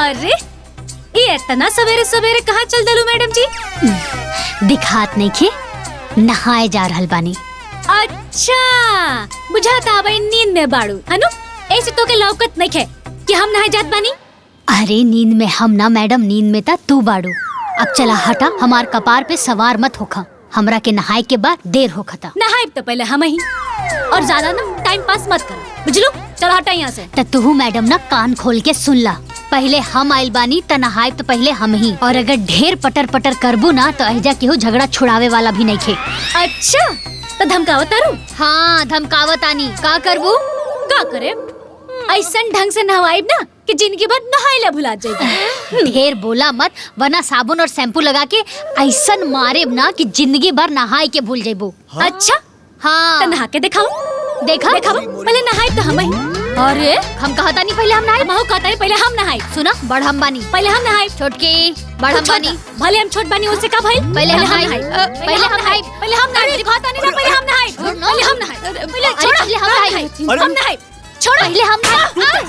अरे ये इतना सवेरे सवेरे कहाँ चल दलू मैडम जी? दिखात नहीं खे, नहाए जा रहल बानी। अच्छा बुझाता अब नींद में बाड़ू हनु, ऐसे तो के लौकत नहीं खे कि हम नहाए जात बानी। अरे नींद में हम ना मैडम, नींद में ता तू बाड़ू। अब चला हटा, हमार कपार पे सवार मत होखा, हमरा के नहाए के बाद देर होखता। नहाए तो पहले हम ही, और ज्यादा ना टाइम पास मत कर, बुझलू? चलो हटा यहाँ से। त तू मैडम ना कान खोल के सुन ला, पहले हम आइल बानी त नहाए तो पहले हम ही, और अगर ढेर पटर पटर करबू ना तो अहिजा केहू झगड़ा छुड़ावे वाला भी नहीं खे। अच्छा तो धमकावत आरू? हाँ धमकावत आनी, का करबू? का करे? ऐसा ढंग से नहवाइब ना कि जिंदगी भर नहाइला भुला जाएगी। ढेर बोला मत, वरना साबुन और शैम्पू लगा के ऐसा मारे ना कि जिंदगी भर नहाए के भूल जाइबू। हाँ? अच्छा हाँ तो नहा के दिखाओ। देखा पहले नहाए तो हम ही। अरे हम कहता नहीं पहले हम नहाए, हम कहता नहीं पहले हम नहाए। सुना बड़ हम बानी, पहले हम नहाए। छोटकी बड़ हम बानी, भले हम छोट बानी, उससे का भाई? पहले हम नहाए, पहले हम नहाए, पहले हम नहाए। दिखाता नहीं ना, पहले हम नहाए, पहले हम नहाए, पहले छोड़, पहले हम नहाए, हम नहाए, छोड़, पहले हम नहाए।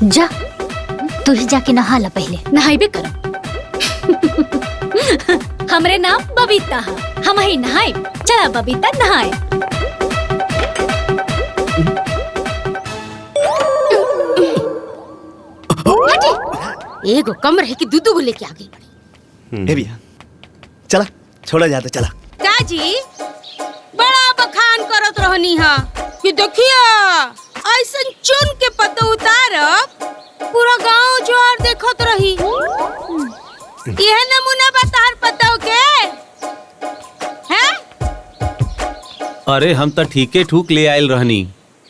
जा तू ही जाके नहा ला पहले। नहाई भी करो। हमरे नाम बबीता है, हम ही नहाए। चला बबीता नहाए। एगो कम रहे कि दूधू को लेके आ गई बड़ी। ए भैया चला, छोड़ा जाते चला। काजी बड़ा बखान करत रहनी हा कि देखिया ऐसन चुन के पत्ता उतारब पूरा गांव जोर देखत रही। यह नमूना बतार पताओ के हैं? अरे हम तो ठीके ठूक ले आयल रहनी।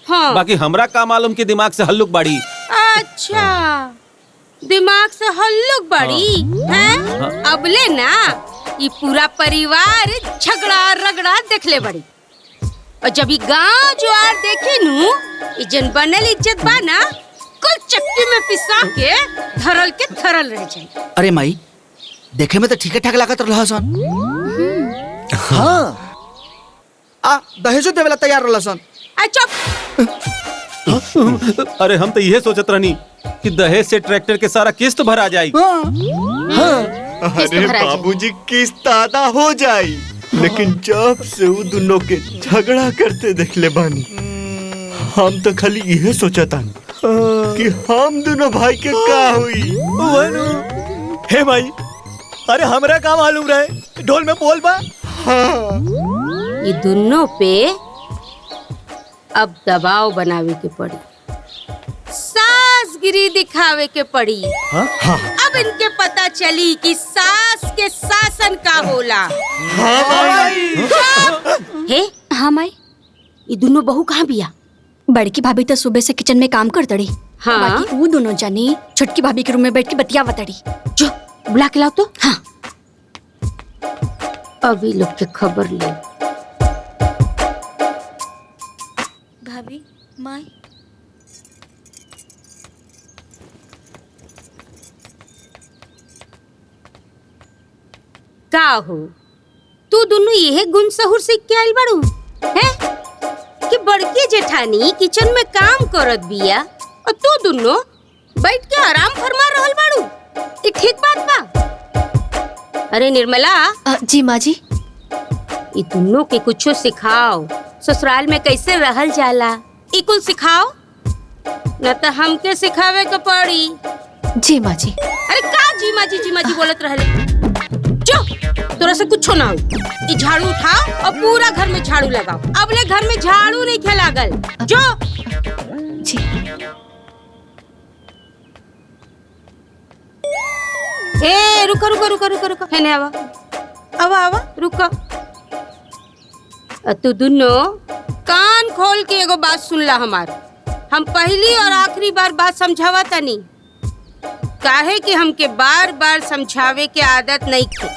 हाँ। बाकी हमरा का मालूम के दिमाग से हल्लुक बाड़ी। अच्छा दिमाग से हल्लुक बड़ी हैं? हाँ। अबले ना ये पूरा परिवार झगड़ा रगड़ा देखले बड़ी, और जब ये गांव जोर देखे नु ये जन बनल इज्जत बा ना, कुल चक्की में पिसा के धरल के धरल रह जाए। अरे माई देखे में तो ठीक ठाक लागत रहा सन। हाँ आ दहेजो देवेला तैयार रहला सन। चुप। अरे हम तो यही सोचत रहनी कि दहेज से ट्रैक्टर के सारा किस्त भरा जाई। अरे बाबूजी किस्त आधा हो जाई, लेकिन जब से वो दोनों के झगड़ा करते देखले बानी, हम तो खाली यही सोचता कि हम दोनों भाई के का हुई। हे भाई अरे हमरा का मालूम रहे, ढोल में बोल बा। हाँ। ये दोनों पे अब दबाव बनावे के पड़ी, सासगिरी दिखावे के पड़ी। हाँ? अब इनके पता चली कि सास के शासन का होला। हे हाँ माई, ये दोनों बहू कहाँ बिया? बड़की भाभी तो सुबह से किचन में काम कर तड़ी। हाँ। बाकी वो दोनों जानी छोटकी भाभी के रूम में बैठ के बतियावत तड़ी। जो बुला के लाओ तो। हाँ अभी लोग के खबर ले। भाभी माई का हो तू दोनों यही गुण सहूर सीख के आइल बाड़ू हैं कि बड़की जेठानी किचन में काम करत बिया और तू दोनों बैठ के आराम फरमा रहल बाड़ू। ये ठीक बात बा? अरे निर्मला। जी माँ जी। ये दोनों के कुछो सिखाओ, ससुराल में कैसे रहल जाला ई कुल सिखाओ, न तो हमके सिखावे के पड़ी। जी माँ जी। अरे का जी माँ जी बोलत रहले? जो तोरा से कुछ ना हो, ये झाड़ू उठाओ और पूरा घर में झाड़ू लगाओ। अबले घर में झाड़ू नहीं खेलागल। जो जी। ए रुको है ने आवा रुको। तू दोनों कान खोल के एगो बात सुन ला हमार। हम पहली और आखिरी बार बात समझावा तनी, काहे कि हमके बार बार समझावे के आदत नहीं थी।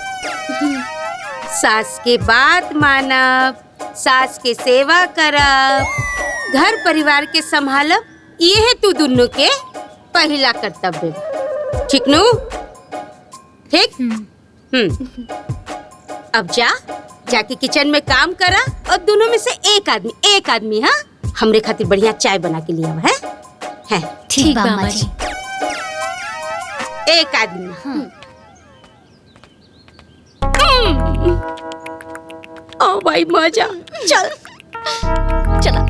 सास के बात मानब, सास के सेवा करब, घर परिवार के संभालब, ये है तू दोनों के पहला कर्तव्य बा। ठीक नु? ठीक? अब जाके किचन में काम करा और दोनों में से एक आदमी हाँ हमरे खातिर बढ़िया चाय बना के लिया है? है ठीक बा अम्मा जी। एक आदमी। ओ भाई मजा चल चला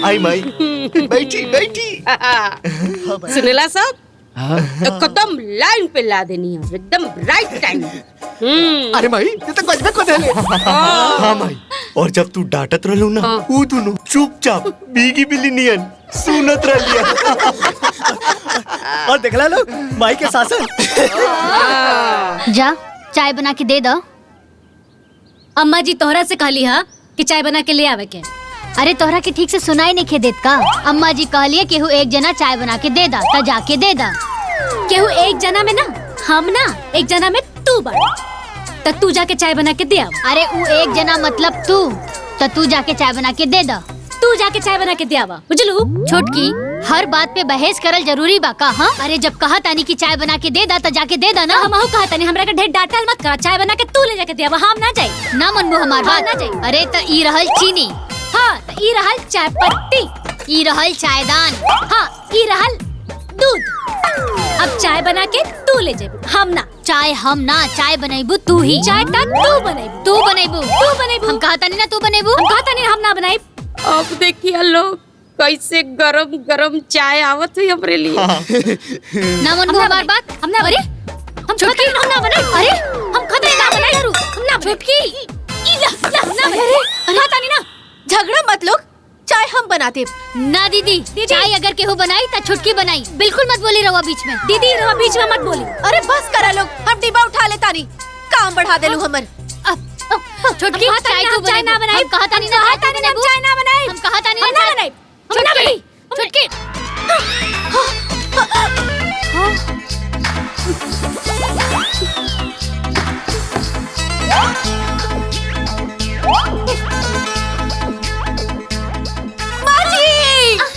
आई माई बैठी बैठी। सुनेला सब एकदम लाइन पे ला देनी है एकदम राइट टाइम। अरे माई ये तो कुछ भी को देले। हाँ माई, और जब तू डांटत रहलू ना वो दोनों चुपचाप बीगी बिल्ली नियन सुनत रहलिया। और देखला लो माई के शासन। जा चाय बना के दे दो। अम्मा जी तोहरा से कहली हा कि चाय बना के ले आवे के। अरे तोहरा के ठीक से सुनाई नहीं देत का? अम्मा जी कहलिए केहू एक जना चाय बना के दे दा, त जाके दे दा। केहू एक जना में ना हम ना एक जना में तू बड़ा त तू जाके चाय बना के दे आव। अरे वो एक जना मतलब तू, तो तू जाके चाय बना के दे दा। तू जाके चाय बना के दे आवा बुझलू। छोटकी हर बात पे बहस करल जरूरी बा का? हाँ अरे जब कहा तानी कि चाय बना के दे दा तो जाके दे दा ना। हम कहा तनी हमरा के ढेर डांटल मत करा। चाय बना के तू ले जाके दे आवा। हम ना जाई। ना मनबू हमार बात ना जाई। अरे त ई रहल चीनी, हाँ त ई रहल चाय पत्ती, ई रहल चायदान, हाँ ई रहल दूध। अब चाय बना के तू ले जेबू हम ना। चाय हम ना, चाय बनेबू तू ही। चाय त तू बनेबू। तू बनेबू। तू बनेबू। हम कहा तानी ना तू बनेबू। हम कहा तनी हम ना बनाई। अब देखिए लोग कैसे गरम गरम चाय आवत है हमरे लिए। ना मनबू हमार बात। हम ना अरे हम छोटकी हम ना बनाई। अरे हम खतरे ना बनाई करू हम ना छोटकी इला ना अरे खाता नहीं ना। झगड़ा मत लोग, चाय हम बनाते। ना दीदी, चाय अगर केहू बनाई त छुटकी बनाई। बिल्कुल मत बोली रवा बीच में। दीदी रवा बीच में मत बोली। अरे बस करा लोग, हम डिब्बा उठा लेता नहीं, काम बढ़ा देलू हमर। छुटकी चाय तू चाय ना बनाई। हम कहा तानी ना चाय ना बनाई। हम कहा तानी ना बनाई। हम ना बनाई। छुटकी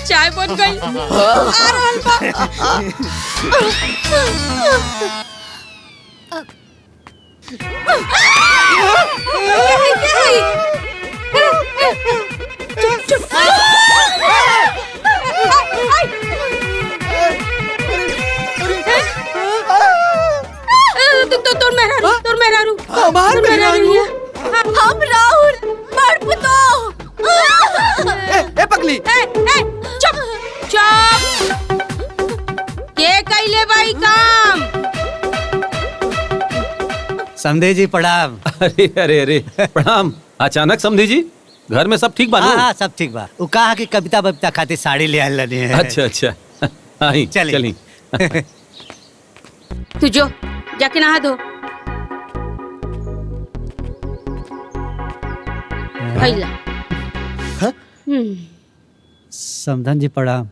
चाय बन गई। आ रहल बा। तोर मेहरारू हमार मेहरारू। हम राहुल बड़पुतो। ए पगली चुप चुप। के कैले भाई काम? समधे जी प्रणाम। अरे अरे अरे प्रणाम। अचानक समधी जी घर में सब ठीक बा? हाँ सब ठीक बा। वो कहा कि कविता बबिता खातिर साड़ी ले आयल है। अच्छा अच्छा आई चली। तू जो जाके नहा धो। भैला समधन जी प्रणाम।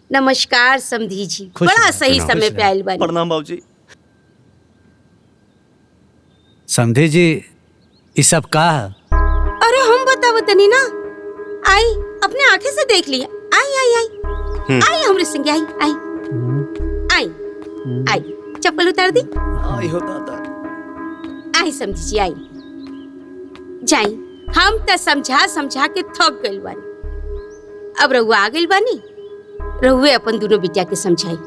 नमस्कार समधी जी, खुश बड़ा रहो, सही खुश समय रहो। पे आयल बानी। प्रणाम बाबूजी। समधे जी ये सब का? अरे हम बतावतनी ना। आई अपने आंखें से देख लिया। आई आई आई आई हमरे संग आई आई आई आई चप्पल उतार दी। आई हो दादा। आई समझी जी आई जाई। हम त समझा समझा के थक गइल बानी। अब रहुआ आ गइल बानी, रहुए अपन दोनों बिटिया के समझाई।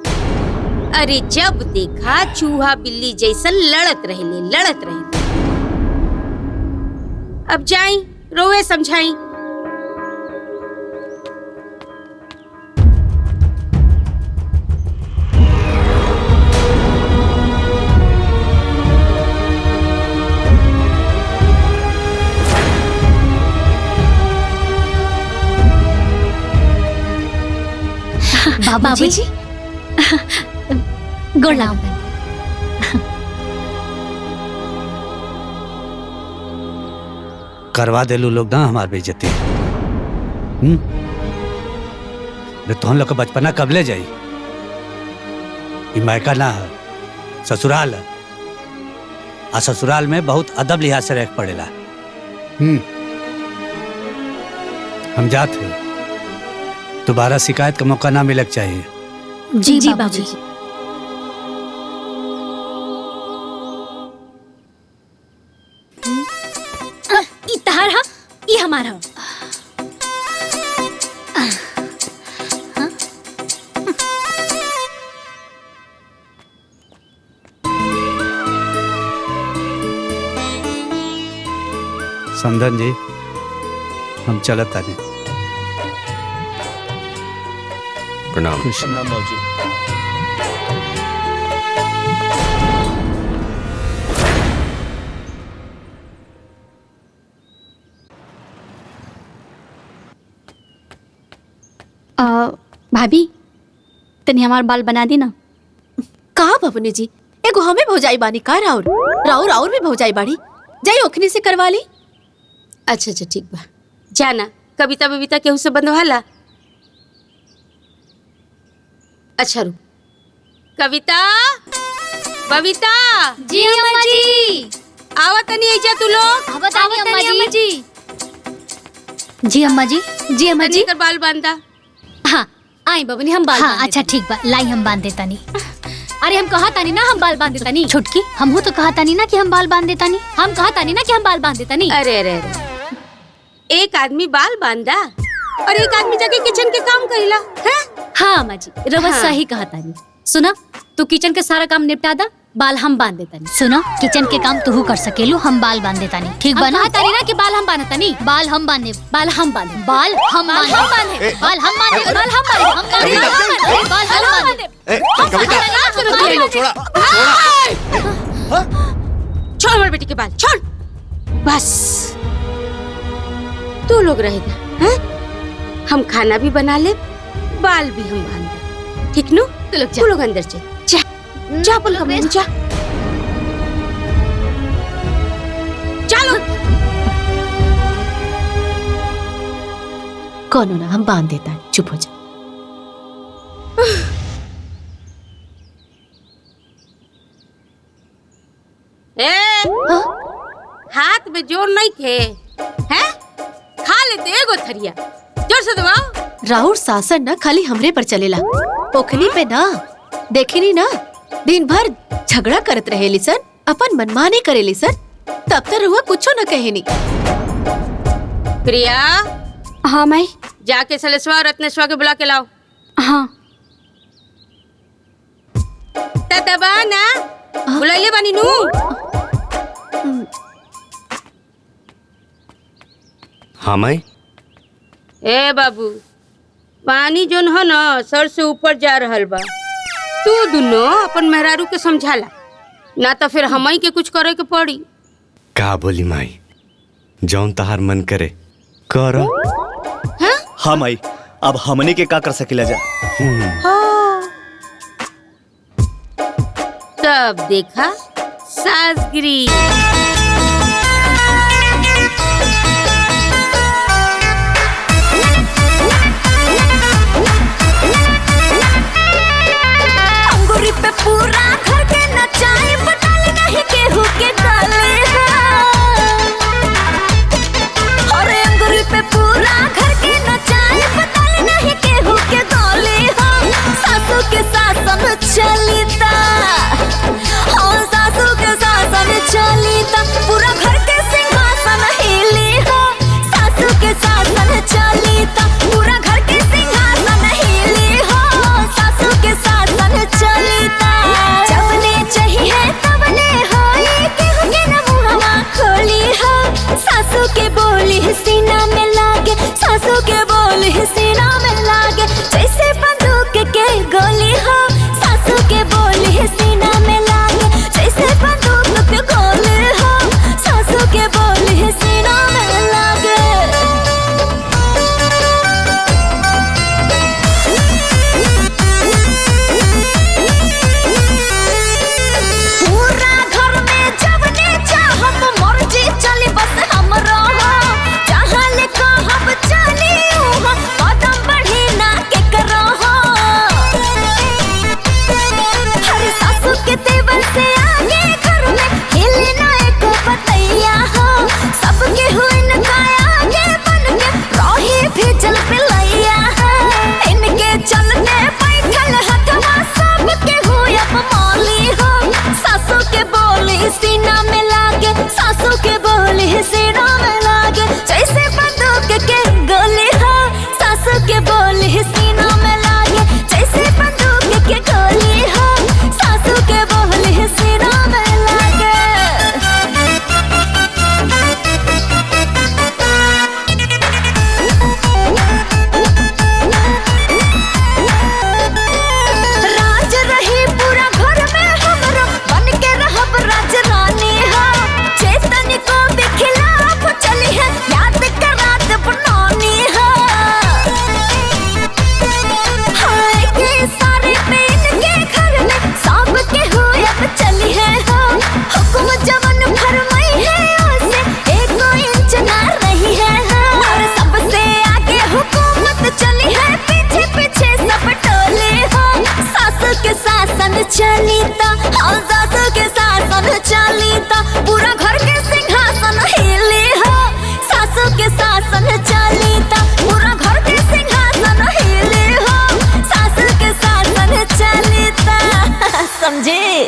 अरे जब देखा चूहा बिल्ली जैसन लड़त रहे। अब जाई रोए समझाई। बाबूजी गुलाम करवा देलू लोग ना हमार बेइज्जती। तो हम लोग का बचपना कब ले जाई? ई मायका ना है, ससुराल है। आ ससुराल में बहुत अदब लिहाज से रह पड़ेला। हम जाते हैं, दोबारा शिकायत का मौका ना मिलक चाहिए। जी बाबूजी। ई तहार हा, ई हमारा हा। समधन जी, हम चलत आने। प्रणाम। प्रणाम बाबूजी। भाभी तनी हमार बाल बना दी ना। कहा बबनी जी, एगो हमें भौजाई बानी का राउर राउर राउर भी भौजाई बाड़ी, जाई ओखनी से करवा ली। अच्छा अच्छा ठीक बा, जाना कविता बबीता केहू से बंधवाला। अच्छा रुक, कविता बबीता जी अम्मा जी। आवा तनी ऐजा तू लोग। बताइए अम्मा जी। जी अम्मा जी। जी अम्मा जी। कर बाल बांधा। हाँ आई बबनी हम बाल हाँ बांध अच्छा ठीक बा, लाई हम बांध देता नी। अरे हम कहा तानी ना हम बाल बांध देता नहीं। छुटकी, हमहू तो कहा तानी ना कि हम बाल बांध देता नी। हम कहा तानी ना कि हम बाल बांध देता नहीं। अरे अरे अरे, एक आदमी बाल बांधा और एक आदमी जाके किचन के काम करेला है। हाँ अम्मा जी, रवा हाँ। सही कहा तानी। सुना, तू किचन के सारा काम निपटा दा, बाल हम बांध देता नहीं। सुनो, किचन के काम तू कर सकेलू, हम बाल बांध देता नी। ठीक बा हम ना? कहा तानी ना कि बाल हम बांधता नहीं। बाल हम बांधे। बाल हम बांधे। बाल हम बाल बांधे। हम बांधे। बाल हम बांधे। बाल हम बांधे। हम बांधे। बाल हम बांधे। छोड़ हमारे बेटी के बाल, छोड़ बस। तू लोग रहेगा हैं? हम खाना भी बना ले, बाल भी हम बांध दे, ठीक नु? तू लोग अंदर चल, जा जा बोल कमरे जा, चलो। कौन ना, हम बांध देता है, चुप हो जा। हाथ में जोर नहीं थे हैं? खा लेते एगो थरिया, जोर से दबाओ। राउर शासन ना खाली हमरे पर चलेला, ओखनी पे ना। देखी ना, दिन भर झगड़ा करत रहेली सर, अपन मनमानी करेली सर, तब तक हुआ कुछो न कहेनी। प्रिया। हाँ माई। जाके सलेशवा और रत्नेशवा के बुला के लाओ। हाँ तबा ना बुलाइले बानी नू। हाँ माई। ए बाबू, पानी जोन है ना सर से ऊपर जा रहल बा, तू दोनों अपन मेहरारू के समझाला, ना तो फिर हमई के कुछ करे के पड़ी। का बोली माई, जौन तहार मन करे कर। हाँ माई, अब हमने के का कर सकेला जा। तब देखा सासगिरी। अंगूरी पे पूरा घर के नचाए, बताले नहीं केहू के डाले। अरे अंगूरी पे पूरा घर के नचाए, बताले नहीं केहू के डाले। सासू के शासन चलीता, हाँ सासू के शासन चलीता, पूरा घर के सिंहासन हिली। सासू के शासन चलीता, पूरा घर के सिंहासन हिली। सासू के शासन चलीता, जब समझे।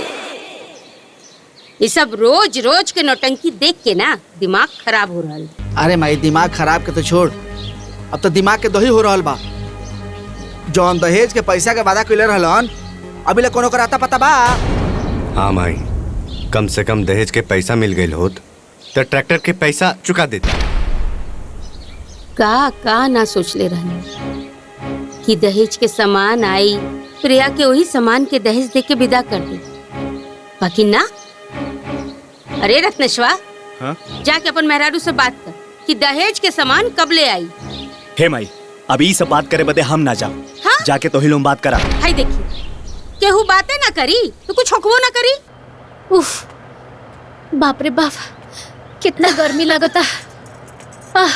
ये सब रोज रोज के नौटंकी देख के ना दिमाग खराब हो रहा है। अरे माई दिमाग खराब के तो छोड़, अब तो दिमाग के दही हो रहल बा। जौन दहेज के पैसा के वादा कइले रहलन अभी ले कोनो कराता पता बा? हाँ माई, कम से कम दहेज के पैसा मिल गई होत तो ट्रैक्टर के पैसा चुका देते। का ना सोच ले रहने कि दहेज के सामान आई, प्रिया के वही सामान के दहेज दे के विदा कर दे, बाकी ना। अरे रत्नेश्वर, हाँ? जाके अपन मेहरारू से बात कर कि दहेज के सामान कब ले आई। हे माई, अभी सब बात करे बदे हम ना जाओ। हाँ? जाके तो ही लोग बात करा। हाय देखिए, केहू बातें ना करी तो कुछ होकबो ना करी। उफ, बाप रे बाप, कितना गर्मी लगता। आह,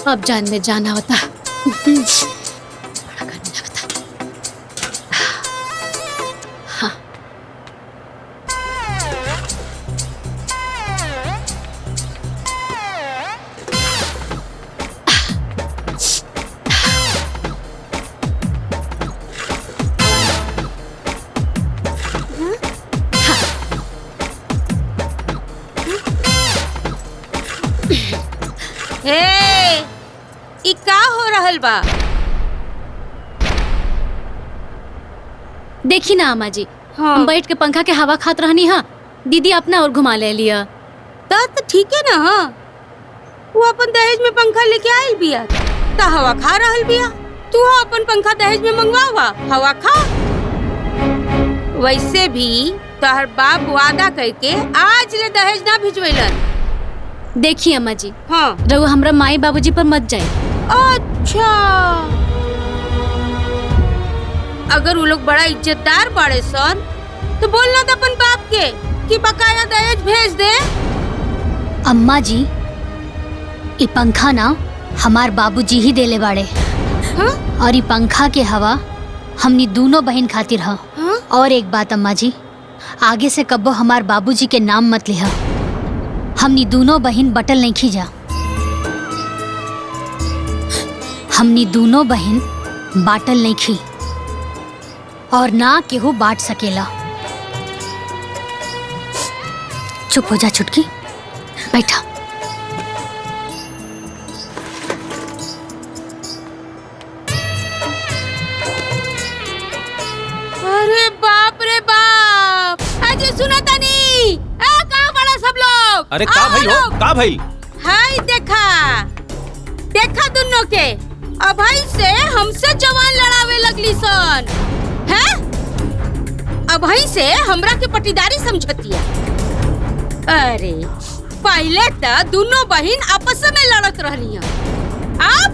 अब जान में जाना होता। बड़ा गर्मी लगता। हाँ। हे, ई का हो रहल बा? देखी ना अम्मा जी, हाँ। हम बैठ के पंखा के हवा खात रहनी। हाँ, दीदी अपना और घुमा ले लिया। तो ठीक है ना। हाँ, वो अपन दहेज में पंखा लेके आयल बिया ता हवा खा रहल बिया। तू अपन पंखा दहेज में मंगवावा, हवा खा। वैसे भी तोहर बाप वादा करके आज ले दहेज ना भिजवेलन। देखिए अम्मा जी, हाँ, रघु हमरा माई बाबूजी पर मत जाए। अच्छा, अगर वो लोग बड़ा इज्जतदार बाड़े सन तो बोलना था अपन बाप के कि बकाया दहेज भेज दे। अम्मा जी, ई पंखा ना हमार बाबूजी ही देले बाड़े। हाँ? और ई पंखा के हवा हमनी दोनों बहन खातिर ह। हाँ? और एक बात अम्मा जी, आगे से कब्बो हमार बाबूजी के नाम मत लिहा। हमनी दोनों बहन बटल नहीं खींचा। हमनी दोनों बहन बाटल नहीं खी और ना केहू बांट सकेला। चुप हो जा छुटकी, बैठा। अरे बाप रे बाप, अजी सुना तनी, कहाँ बड़ा सब लोग? अरे का भाई हो, का भाई? हाय देखा, देखा दोनों के अभाई से हमसे जवान लड़ावे लगली सन। हैं? अभाई से हमरा के पटीदारी समझतिया। अरे पहले तो दोनों बहन आपस में लड़त रहली हैं। अब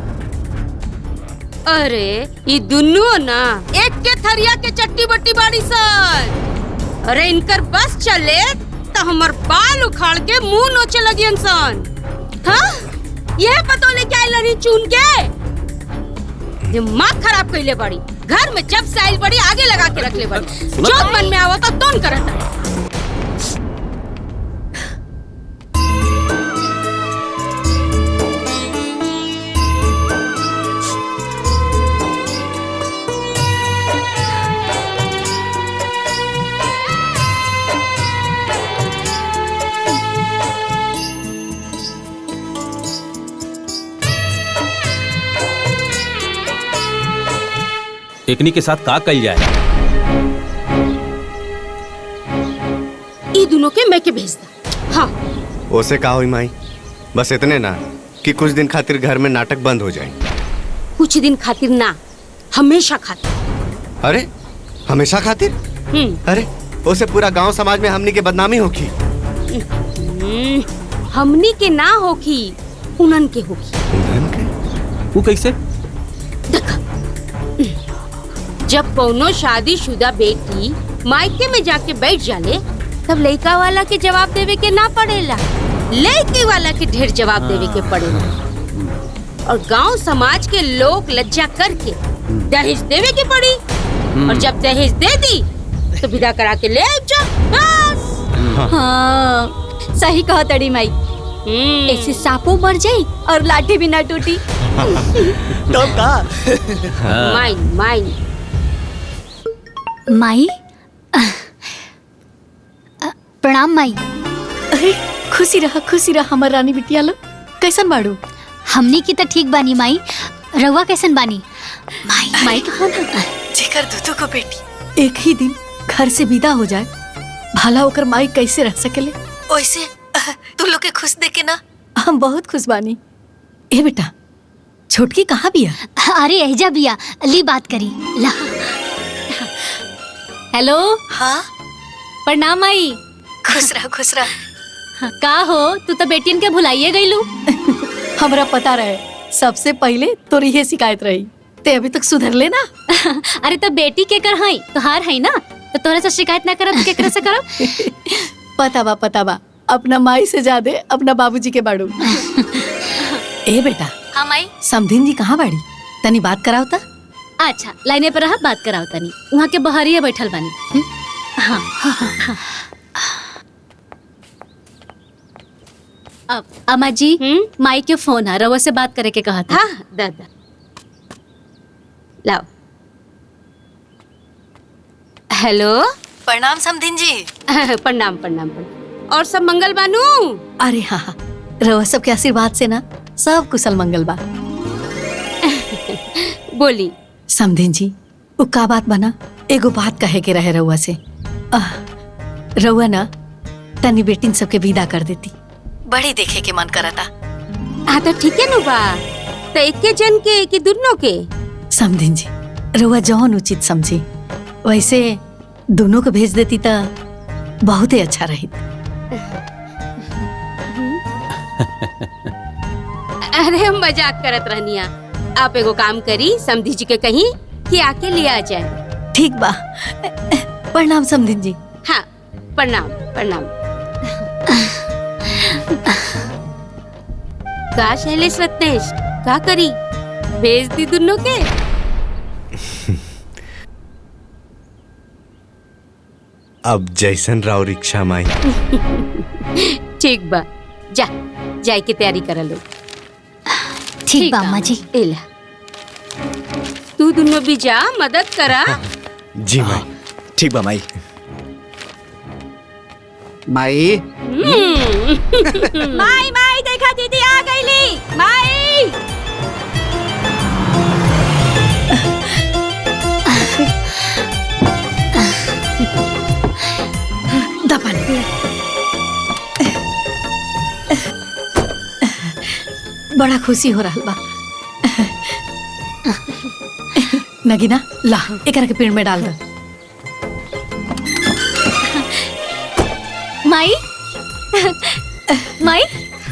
अरे ये दोनों ना एक के थरिया के चट्टी बट्टी बाड़ी सन। अरे इनकर बस चले तो हमर बाल उखाड़ के मुंह नोचे लगियन सन। हाँ? यह पतो लेके आइल रही चुन के, दिमाग खराब कइले बड़ी। घर में जब से आइल बड़ी आगे लगा के रखले बड़ी। जो मन में आवता तोन करत है। एकनी के साथ का कल जाए? ई दोनों के मैं के भेज दा। हाँ, ओसे का होई माई, बस इतने ना कि कुछ दिन खातिर घर में नाटक बंद हो जाए। कुछ दिन खातिर ना, हमेशा खातिर। अरे हमेशा खातिर? अरे ओसे पूरा गांव समाज में हमनी के बदनामी होखी। हमनी के ना होखी, उनन के होखी। उन्हन के? वो कैसे? जब कौनो शादीशुदा बेटी मायके में जाके बैठ जाले तब लड़का वाला के जवाब देवे के ना पड़ेला, लड़की वाला के ढेर जवाब देवे के पड़ेला। और गांव समाज के लोग लज्जा करके दहेज देवे के पड़ी। और जब दहेज दे दी तो विदा करा के ले जा बस। हाँ, सही कहा तड़ी माई। ऐसे सांपों मर जाई और लाठी भी ना टूटी। तब का माइन माइन माई प्रणाम माई। अरे खुशी रहा हमार रानी बिटिया लो। कैसन बाड़ू? हमनी की तो ठीक बानी माई, रउआ कैसन बानी? माई के फोन जेकर दूधू को बेटी एक ही दिन घर से विदा हो जाए, भला ओकर माई कैसे रह सकेले? ओइसे तू लोग के खुश देखे ना हम बहुत खुश बानी। ए बेटा छोटकी कहाँ बिया? अरे एहजा बिया, ली बात करी ला। हेलो। हाँ प्रणाम माई। खुश रह। का हो तू तो बेटियन के भुलाइए गईलू। हमरा पता रहे सबसे पहले तोरी ये शिकायत रही, ते अभी तक सुधर ले ना। अरे तो बेटी के कर हई तोहार हई ना, तो तोरे से शिकायत ना करब केकरा से करब? पता बा अपना माई से ज्यादा अपना बाबूजी के बाड़ू। ए बेटा। हाँ माई। समधिन जी कहाँ बाड़ी? तनी बात कराओ ता। अच्छा लाइने पर रहा, बात कराओ तनी। वहाँ के बहरिया बैठल बानी। हाँ। अब अम्मा जी माई के फोन है, रवा से बात करे के कहा था। हाँ दादा लाओ। हेलो। प्रणाम समधिन जी। प्रणाम। और सब मंगल बानू? अरे हाँ रवा सबके आशीर्वाद से ना सब कुशल मंगल बा। बोली समधिन जी वो का बात बना, एगो बात कहे के रहे रउआ से। रउआ ना तनी बेटिन सबके विदा कर देती, बड़ी देखे के मन करता। हाँ तो ठीक है नु बा, तो एक के जन के कि दोनों के? समधिन जी रउआ जौन उचित समझी वैसे दोनों को भेज देती तो बहुत ही अच्छा रही। अरे हम मजाक करत रहनिया। आप एगो काम करी, समधी जी के कहीं कि आके ले आ जाए। ठीक बा। प्रणाम समधिन जी। हाँ प्रणाम। का शैलेश रत्नेश का करी, भेज दी दोनों के? अब जैसन राव रिक्शा माई। ठीक बा, जाए की तैयारी कर लो। ठीक बा अम्मा जी। एला तू दोनों भी जा, मदद करा। जी माई। ठीक बा माई। माई माई देखा दीदी आ गईली। माई दपन बड़ा खुशी हो रहा बा। नगीना ला एकरा के पेड़ में डाल दे। माई माई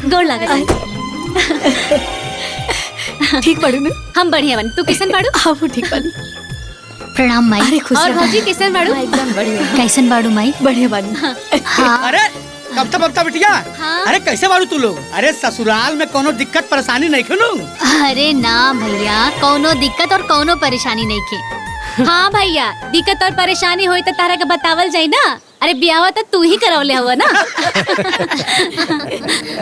गोड़ लागत। ठीक पड़ू न? हम बढ़िया बनी, तू कैसन बाड़ू? हाँ ठीक बानी। प्रणाम माई। अरे खुश और रह। भौजी कैसन बाड़ू? एकदम बढ़िया। कैसन बाड़ू माई? बढ़िया बानी। हाँ अरे कब तक बिटिया? हाँ। अरे कैसे बारू तू लोग? अरे ससुराल में कोनो दिक्कत परेशानी नहीं खेलू? अरे ना भैया, कौनो दिक्कत और कौनो परेशानी नहीं के। हाँ भैया, दिक्कत और परेशानी होई तो तारा के बतावल जाई ना। अरे ब्याह तो तू ही करवले हुआ ना।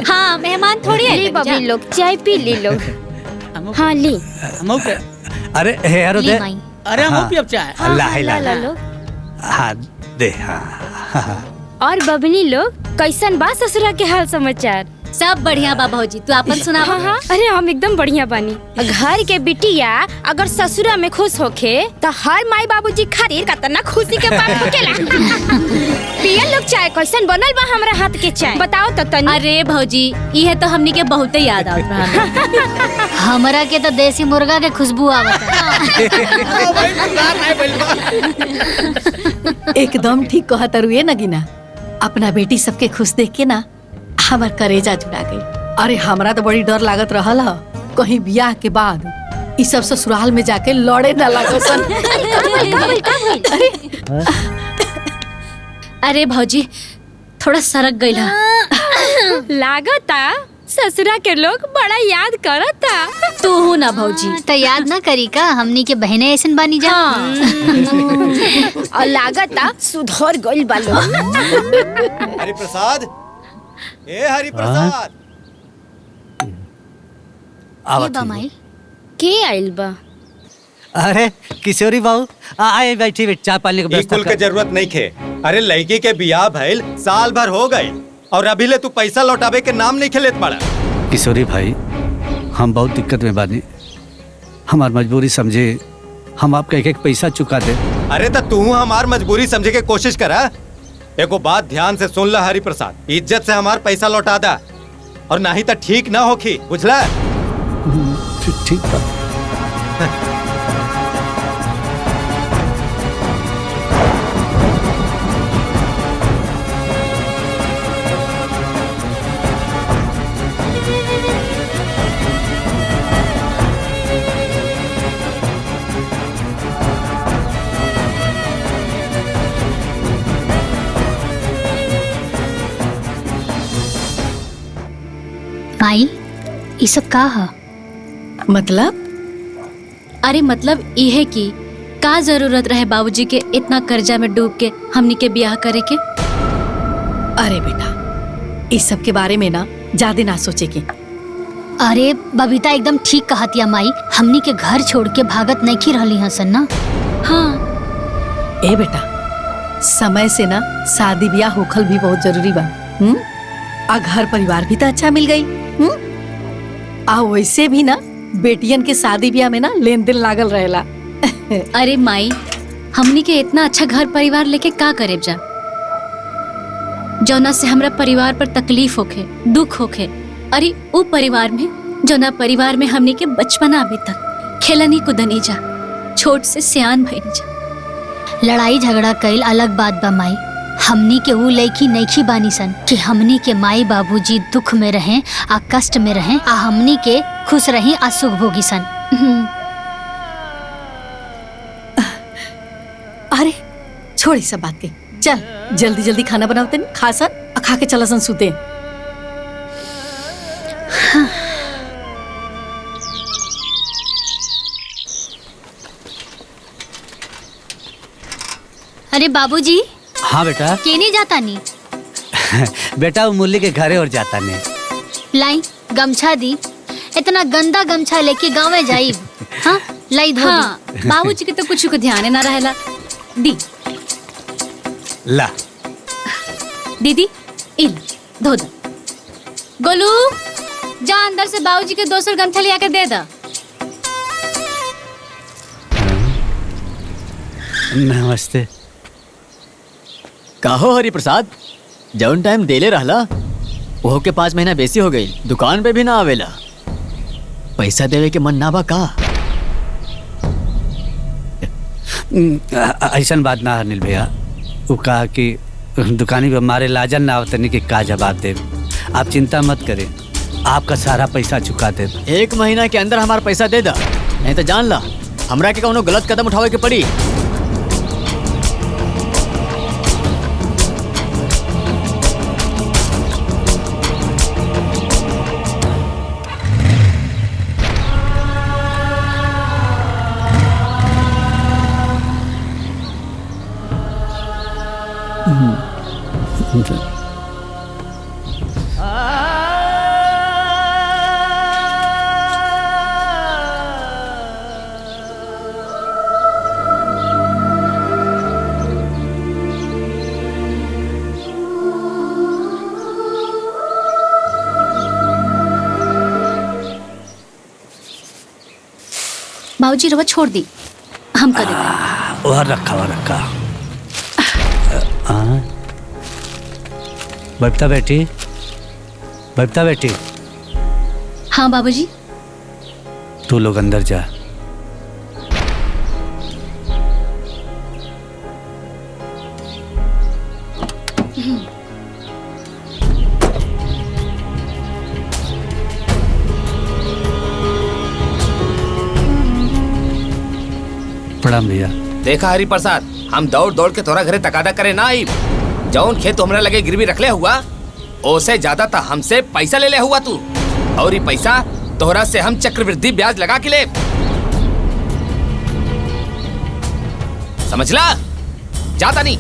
हाँ मेहमान थोड़ी है। बबली लोग चाय पी ली लोग। हाँ ली। अरे हे यारो ली दे। माई। अरे हम पियब चाय। अल्लाह ला अल्लाह। लो। हाँ दे। हाँ और बबली लोग कैसन बा ससुरा के हाल समाचार? सब बढ़िया बा भौजी, तू अपन सुना। हाँ। अरे हम एकदम बढ़िया बानी। घर के बिटिया अगर ससुरा में खुश होखे तो हर माई बाबूजी खातिर कतना खुशी के बात होकेला। पिया लोग चाय कैसन बनल बा हमरा हाथ के चाय बताओ तो तनी। अरे भौजी ये तो हमनी के बहुते याद आवत रहा। हमरा के तो देसी मुर्गा के खुशबू आवत है। एकदम ठीक कहा तरुए नगीना। अपना बेटी सबके खुश देख के ना हमार करेजा जुड़ा गई। अरे हमरा तो बड़ी डर लागत रहल ह कहीं बियाह के बाद इस सब ससुराल में जाके लड़े ना लागसन। अरे भौजी थोड़ा सरक गइल ह। लागता ससुरा के लोग बड़ा याद करता। तू हूँ ना भौजी। तो याद ना करी का, हमनी के बहने ऐसन बानी जा। और लागता सुधर गइल बा लोग। हरि प्रसाद, ए हरि प्रसाद, आवत बा हूँ। माई। के आइल बा? अरे किशोरी बाबू आए बैठी चाय पानी की ई व्यवस्था कुल के कर। जरूरत नहीं खे। अरे लड़की के बियाह भइल साल भर हो गए और अभी ले तू पैसा लौटावे के नाम नहीं खेलेत पड़ा। किशोरी भाई हम बहुत दिक्कत में बानी, हमार मजबूरी समझे, हम आपका एक एक पैसा चुका दे। अरे तो तू हमार मजबूरी समझे के कोशिश करा। एको बात ध्यान से सुन ला हरि प्रसाद, इज्जत से हमार पैसा लौटा दा और नहीं तो ठीक ना होखी, बुझला? ठीक बा। माई ये सब का है? मतलब? अरे मतलब यह कि का जरूरत रहे बाबूजी के इतना कर्जा में डूब के हमनी के ब्याह करे के? अरे बेटा इस सब के बारे में ना ज्यादा ना सोचे की। अरे बबीता एकदम ठीक कहतिया माई, हमनी के घर छोड़ के भागत नहीं की रहली हसन ना। हाँ ए बेटा समय से ना शादी ब्याह होखल भी बहुत जरूरी बा। आ घर परिवार भी तो अच्छा मिल गई। आ वैसे भी ना बेटियन के शादी ब्याह में ना लेन देन लागल रहेला। अरे माई हमनी के इतना अच्छा घर परिवार लेके का करेब जा, जौना से हमरा परिवार पर तकलीफ होखे, दुख होखे। अरे वो परिवार में जौना परिवार में हमनी के बचपना अभी तक खेलनी कूदनी जा, छोट से सियान भइनी जा। लड़ाई झगड़ा कईल अलग बात बा माई, हमनी के वो लड़की नईखी बानी सन कि हमनी के माई बाबूजी दुख में रहें आ कष्ट में रहें आ हमनी के खुश रही आ सुख भोगी सन। अरे छोड़ इस सब बात के, चल जल्दी जल्दी खाना बनाते नहीं खा सन आ खा के चला सन सूते। अरे बाबूजी हाँ बेटा। केने जाता नी? बेटा वो मुरली के घरे और जाता नहीं। लाई गमछा दी, इतना गंदा गमछा लेके गाँव में जाइब। हाँ लाई धो हाँ बाबूजी के तो कुछ को ध्यान ना रहेला। दी ला दीदी इल धो दो। गोलू जा अंदर से बाबूजी के दोसर गमछा लिया के दे दा। नमस्ते। काहो हरि प्रसाद, जौन टाइम देले रहला ओहो के 5 महीना बेसी हो गई, दुकान पे भी ना आवेला। पैसा देवे के मन ना बा का? ऐसा बात ना अनिल भैया, वो कहा कि दुकानी पे हमारे लाजन ना आवतनी के का जवाब दे। आप चिंता मत करें, आपका सारा पैसा चुका दे। 1 महीना के अंदर हमारा पैसा दे दा, नहीं तो जान ला हमरा के कोनो गलत कदम उठावे के पड़ी। बाबूजी रवा छोड़ दी, हम कर देते। वह रखा बबीता बेटी, बबीता बेटी। हाँ बाबूजी। तू लोग अंदर जा। प्रणाम भैया। देखा हरि प्रसाद, हम दौड़ दौड़ के तोरा घरे तकादा करे ना आई। जौन खेत हमरा लगे गिरवी रखले हुआ ओसे ज्यादा था हमसे पैसा ले ले हुआ तू, और ये पैसा तोहरा से हम चक्रवृद्धि ब्याज लगा के ले। समझला? जाता नहीं।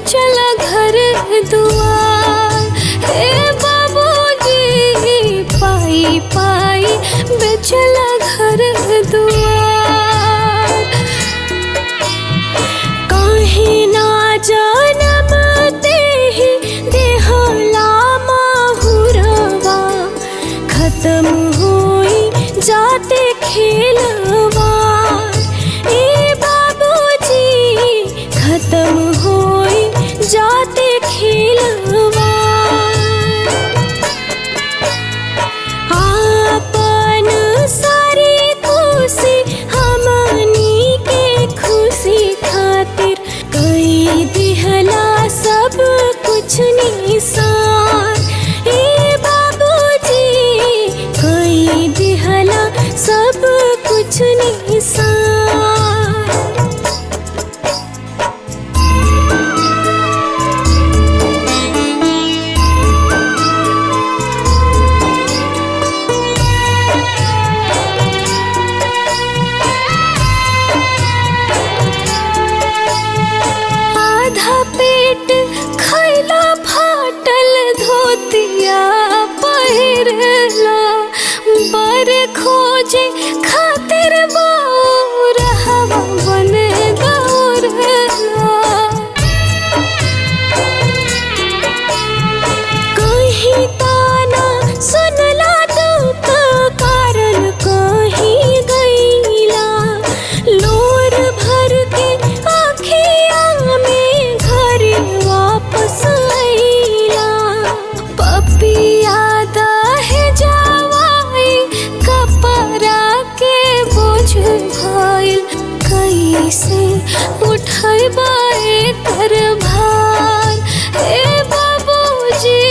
बेचला घर दुआर। हे बाबूजी पाई पाई बेचला घर दुआर। काहे ना जनमते ही देहला माहुरवा, खत्म होई जाते खेलवार। ए बाबूजी खत्म होई जाते खेलवार। आपन सारी खुशी हमनी के खुशी खातिर कई दिहला सब कुछ निसार। ए बाबूजी कई दिहला सब कुछ निसार। आधा पेट खैला फाटल धोतिया पहिरला, बर खोजे खातिर बाउर हवा बन दौड़ला। कहीं ताना सुनला दुख कारण कहीं गईला, लोर भर के आँखिया में घर वापस आईला। पपिया दहे जावाई कपड़ा के बोझ भइल, कैसे उठैबा एकर भार। हे बाबूजी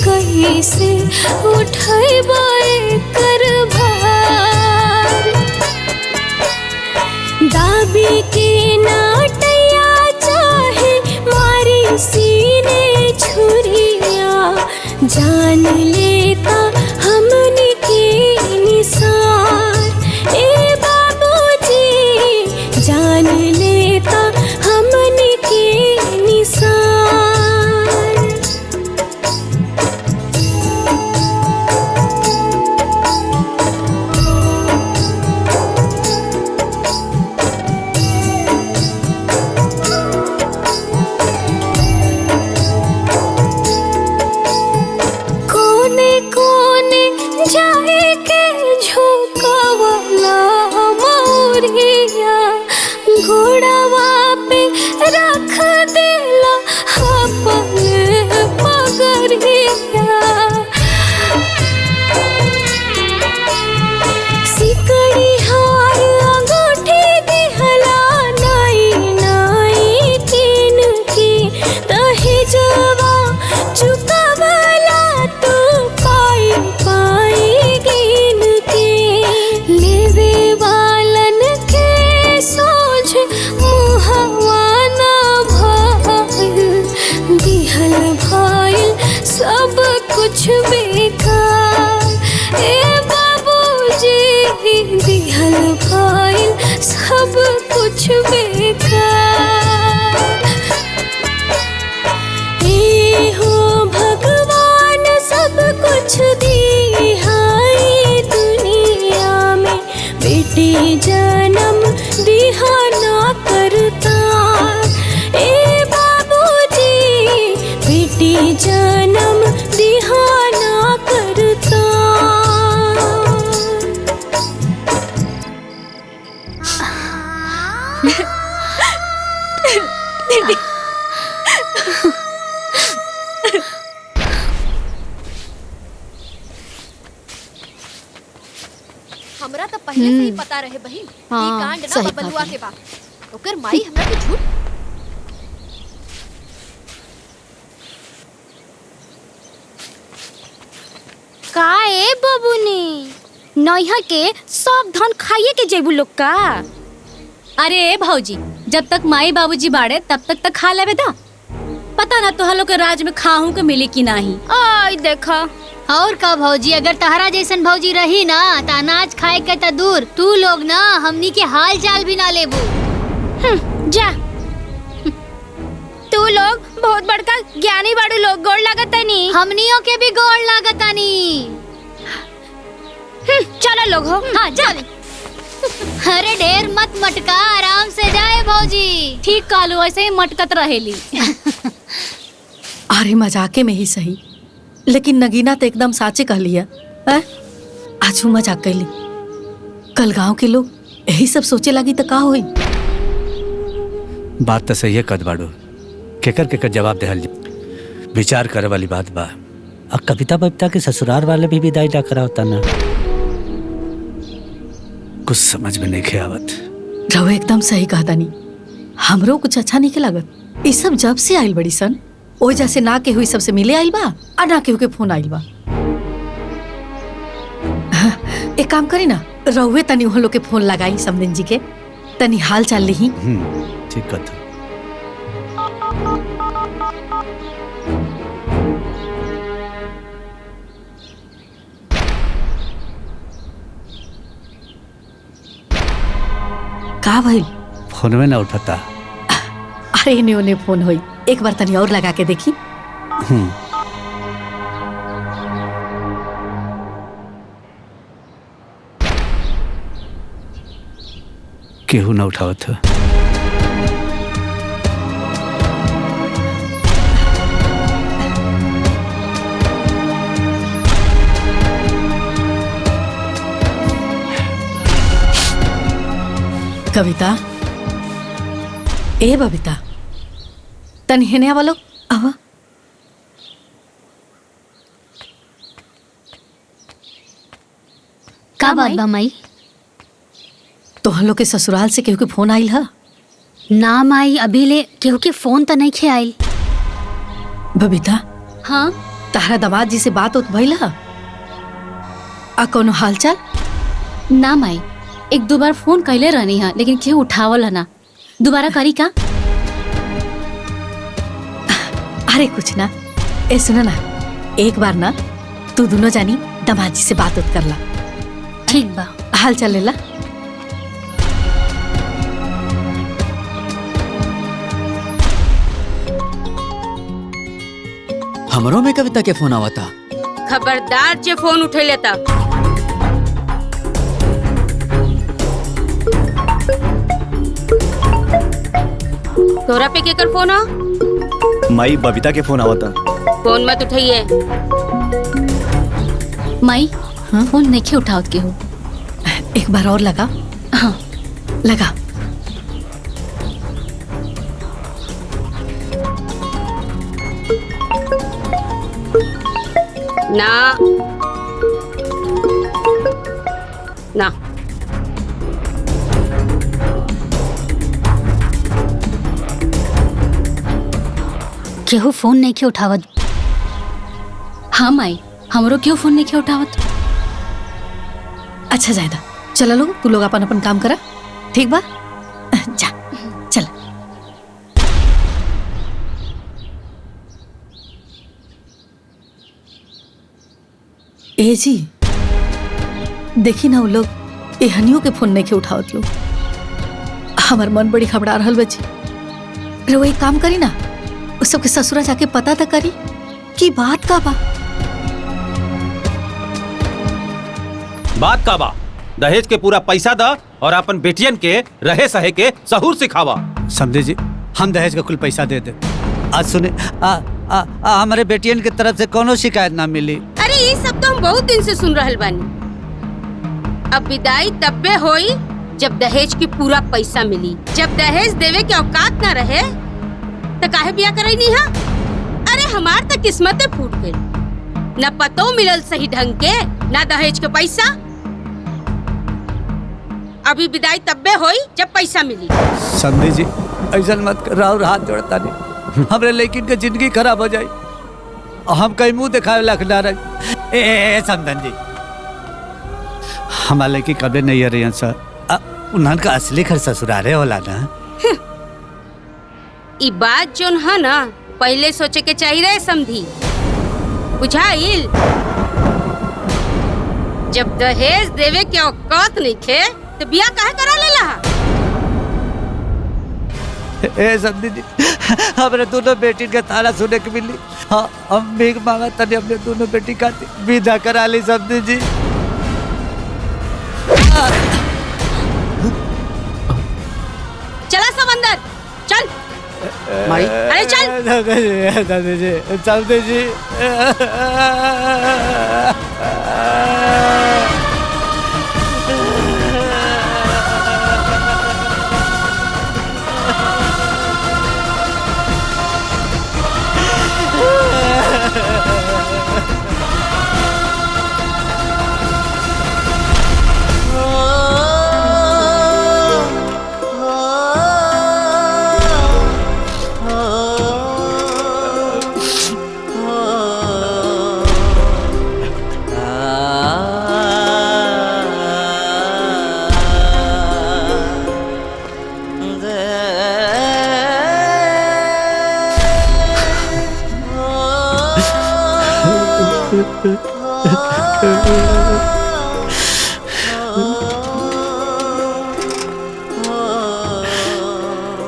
कैसे उठैबा एकर भार। दाबी के नाटैया चाहे मारी सीने छुरिया, जान लेता हमने के निसार। ए बाबूजी जान लेता हमने के निसार। कोने कोने जाए के झुकवला मोरिया, घोड़ावा पे रख देला अपन पगरिया। सिकड़ी हार अंगूठी दिहला नाई नाई तीन की, दहेजवा चुकावला तू पाई पाई गिन के। लेवे वालन के सोझ मुहवा ना भइल, दिहल भइल सब कुछ बेकार। ए बाबूजी दिहल भइल सब कुछ बेकार। ए हो भगवान सब कुछ दिहाई दुनिया में, बेटी जन्म दिहा ना करतार। ए बाबूजी बेटी जन्म दिहा ना करतार। हमरा तो पहले से ही पता रहे बहिन, हाँ, ये कांड ना सही बबलुआ बात है। के बा। ओकर माई हमरा के झूठ। का ए बबुनी नैहा के सब धन खाइए के जेबू लोग का। अरे भौजी, जब तक माई बाबूजी बाड़े तब तक खा लेबे दा। पता ना तो लोग के राज में खाहू के मिले की नहीं। आई देखा और का भौजी, अगर तहरा जैसन भौजी रही ना तो अनाज खाए के तो दूर, तू लोग ना हमनी के हाल चाल भी ना लेबू। जा तू लोग बहुत बड़का ज्ञानी बाड़ू लोग, गोड़ लागतानी। हमनियों के भी गोड़ लागतानी। चलो लोग हो। हाँ चल। अरे ढेर मत मटका, आराम से जाए भौजी। ठीक कालू, ऐसे ही मटकत रहेली। अरे मजाके में ही सही, लेकिन नगीना तो एकदम साचे कह लिया। आज मजाक कैली, कल गांव के लोग यही सब सोचे लगी तो का हुई। बात तो सही है कद बाड़ू, केकर केकर जवाब देहल विचार करे वाली बात बा। अब कविता बबिता के ससुराल वाले भी विदाई ना करा होता ना, कुछ समझ में नहीं आवत। रहो एकदम सही कहता नहीं, हमरो कुछ अच्छा नहीं के लागत। ये सब जब से आइल बड़ी सन, ओई जैसे ना के हुई सबसे मिले आइल बा और ना के फोन आइल बा। एक काम करी ना, रहुए तनी उन लोग के फोन लगाई समदिन जी के, तनी हाल चाल ली। ठीक कथा। का भइल? फोन में ना उठाता। अरे इन्हें उन्हें फोन हुई, एक बार तनी और लगा के देखी। केहू ना उठावत था। कविता, ए बबीता, तनी हेने वालो आवा। का बात बा माई? तो हम लोग के ससुराल से केहू के फोन आइल है? ना माई, अभी ले केहू के फोन तो नहीं खे आइल। बबीता, हाँ तारा दामाद जी से बात होत भइल है? आ कोनो हालचाल? ना माई, एक दो बार फोन कैले रहनी है, लेकिन केहू उठावल है ना। दोबारा करी का? अरे कुछ ना, ए सुना ना, एक बार ना तू दोनों जानी दामाद जी से बात होत कर ला। ठीक बा। हाल चाल लेला। हमरो में कविता के फोन आवा था। खबरदार जे फोन उठे लेता। तोरा पे केकर फोन आ? माई बबीता के फोन आवा था। फोन मत उठाइए। माई फोन नहीं उठावत केहू। एक बार और लगा। हाँ लगा। ना ना केहू फोन नहीं के उठावत। हाँ माई, हमरो क्यों फोन नहीं के उठावत? अच्छा जायदा, चलो लोग, तू लोग अपन अपन काम करा, ठीक बा? जा चल। ए जी, देखी ना वो लोग एहनियों के फोन नहीं के उठावत लोग। हमार मन बड़ी घबरा रहल बची। रे वो एक काम करी ना, उस सबके ससुरा जाके पता तो करी कि बात का बा। बात का बा? दहेज के पूरा पैसा दा और अपन बेटियन के रहे सहे के सहूर सिखावा। समझे जी, हम दहेज का कुल पैसा दे दे। आज सुने हमारे बेटियन के तरफ से कोनो शिकायत ना मिली। अरे ये सब तो हम बहुत दिन से सुन रहल बानी। अब विदाई तब्बे होई जब दहेज की पूरा पैसा मिली। जब दहेज देवे के औकात ना रहे तो काहे बिया करई नहीं हा? अरे हमार तो किस्मते फूट गई। न पतो मिलल सही ढंग के, ना दहेज के पैसा। अभी विदाई तब्बे होई जब पैसा मिली। समझे जी, ऐसा मत कर, राव हाथ जोड़ता नहीं। हमरे लेकिन के जिंदगी खराब हो जाए और हम कहीं मुंह दिखावे लख ना रहे। ए समधन जी, हमारे की कभी नहीं रही सर। उन्हन का असली घर ससुरारे होला ना। ई बात जोन है ना, पहले सोचे के चाहिए रहे समझी। बुझाइल? जब दहेज देवे के औकात नहीं थे तो बिया काहे करा लेला? ए समझी जी, हमरे दोनों बेटी के ताना सुने के मिली। हाँ, हम भीख मांगा तने अपने दोनों बेटी का विदा करा ली समझी जी। चला समंदर चल। माई अरे चल। समझी जी।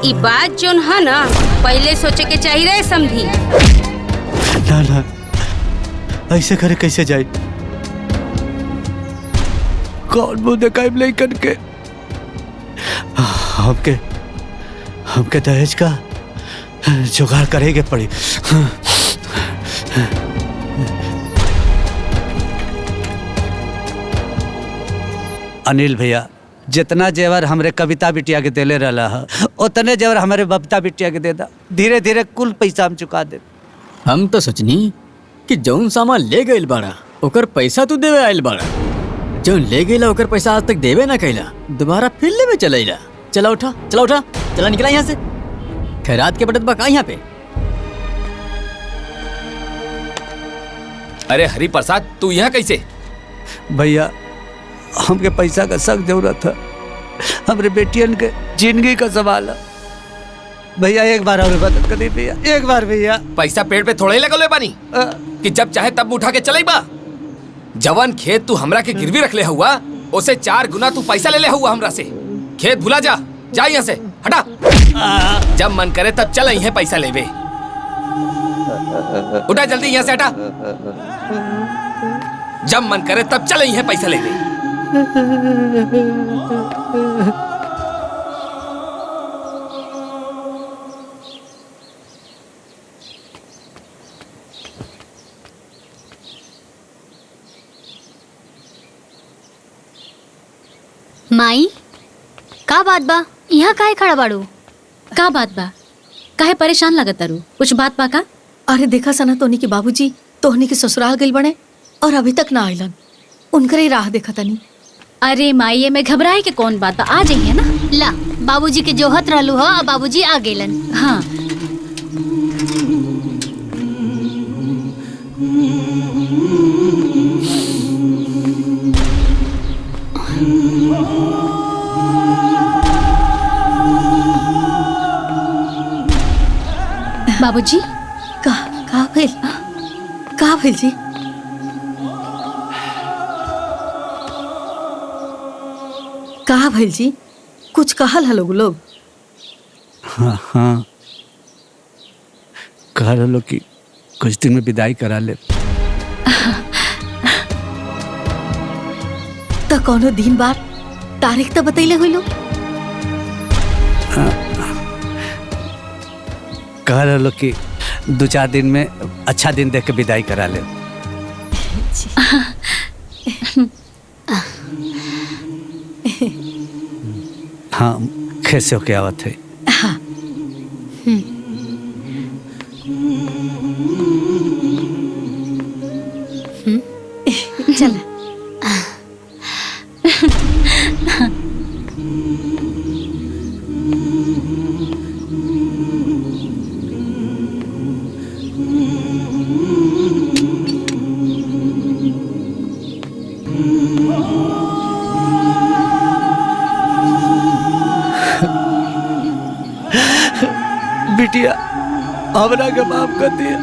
ई बात जोन है ना पहले सोचे के चाहिए रहे समझी। ना ना, ऐसे करे कैसे जाए? कौन मुंह दिखाई नहीं करके? हमके दहेज का जुगाड़ करेंगे पड़ी। अनिल भैया, जितना जेवर हमरे कविता बिटिया के देले रहला है, उतने जेवर हमारे बबीता बिटिया के दे दा। धीरे धीरे कुल पैसा हम चुका दे। हम तो सोचनी कि जौन सामान ले गइल बाड़ा ओकर पैसा तू देवे आइल बाड़ा। जौन ले गइला ओकर पैसा आज तक देवे ना कइला, दोबारा फिर लेवे चलैला। चला उठा, चला उठा, चला निकला यहाँ से। खैरात के बटत बा का यहाँ पे? अरे हरि प्रसाद, तू यहाँ कैसे? भैया, हमके पैसा का सख्त जरूरत है। हमरे बेटियन के जिंदगी का सवाल है। भैया एक बार और मदद करी भैया, एक बार भैया। पैसा पेड़ पे थोड़े ही लगल बानी कि जब चाहे तब उठा के चले बा। जवन खेत तू हमरा के गिरवी रख ले हुआ, उसे 4 गुना तू पैसा ले हुआ हमरा से। खेत भुला जा, जा यहाँ से, हटा। जब मन करे तब चल यहाँ पैसा लेवे। उठा जल्दी यहाँ से, हटा। जब मन करे तब चल यहाँ पैसा लेवे। माई, का बात बा? यहाँ काहे खड़ा बाड़ू? का बात बा? काहे परेशान लगत तारू? कुछ बात बा का? अरे देखा सना तोनी के बाबूजी तोहनी के ससुराल गइल बने और अभी तक ना आइलन। उनकर ही राह देखा तनी। अरे माई, ये में घबराए के कौन बात बा? आ जाइए ना। ला, बाबूजी के जोहत रहलू हो, अब बाबूजी आ गेलन। हाँ। बाबूजी, का भेल जी? का भेल जी? कुछ कहल हलो लोग? हाँ हाँ, कह रहे कि कुछ दिन में विदाई करा ले। तो कोनो दिन बार तारीख तो बतैले हुई लोग? कह रहे कि 2-4 दिन में अच्छा दिन देख के विदाई करा ले। हाँ, कैसे होके आवत है? हाँ। चल। बिटिया, हमरा के माफ कर दिया।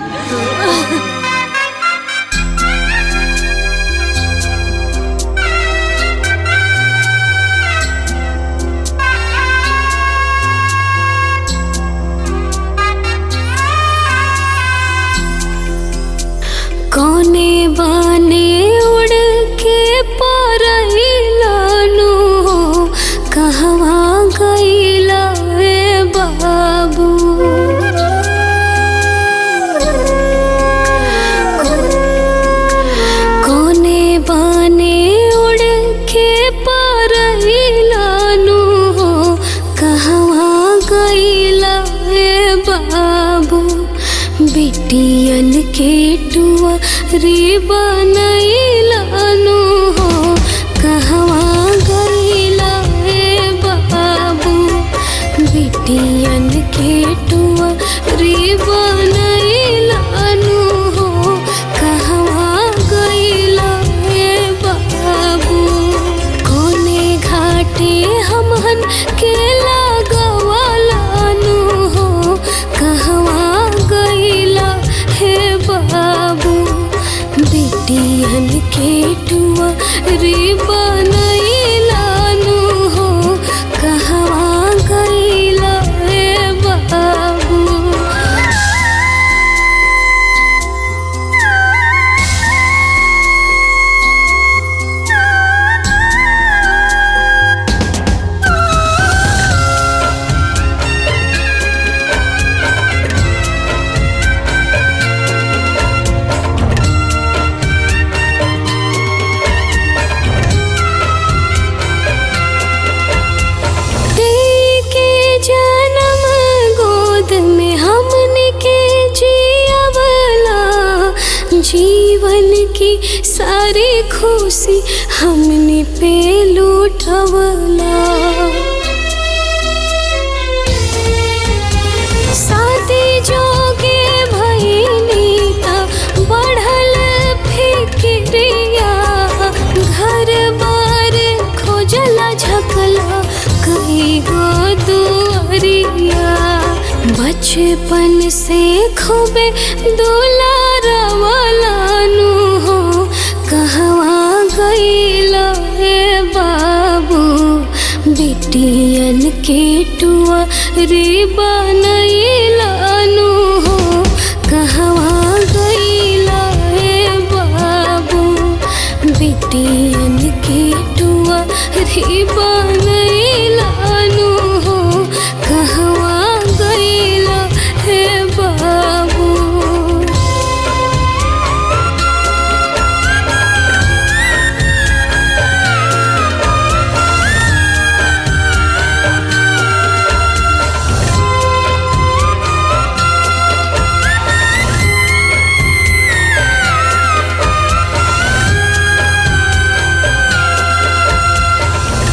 बिटियन के टुआ रे बनैलानु हो कहवा गईला हे बाबू बिटियन के टुआ रे बनैलानु हो कहवा गईला हे बाबू कोने घाटे हमहन के लागवालानु हो कहवा गईला हे बाबू बिटियन के टुआ रे बनैलानु हो कहवा गईला हे बाबू। जन्म गोद में हमने के जियावला जीवन की सारी खुशी हमने पे लूटवला शादी जोगे भईनी ता बढ़ल फिक्रिया घर बार खोजला झकला कई गो दुआरिया बचपन से खूबे दुलारवलानु हो कहवा गईला हे बाबू बिटियन के टुआ रे बनैलानु हो कहवा गईला हे बाबू बिटियन के टुआ रे बनैलानु हो कहवा गईला हे बाबू।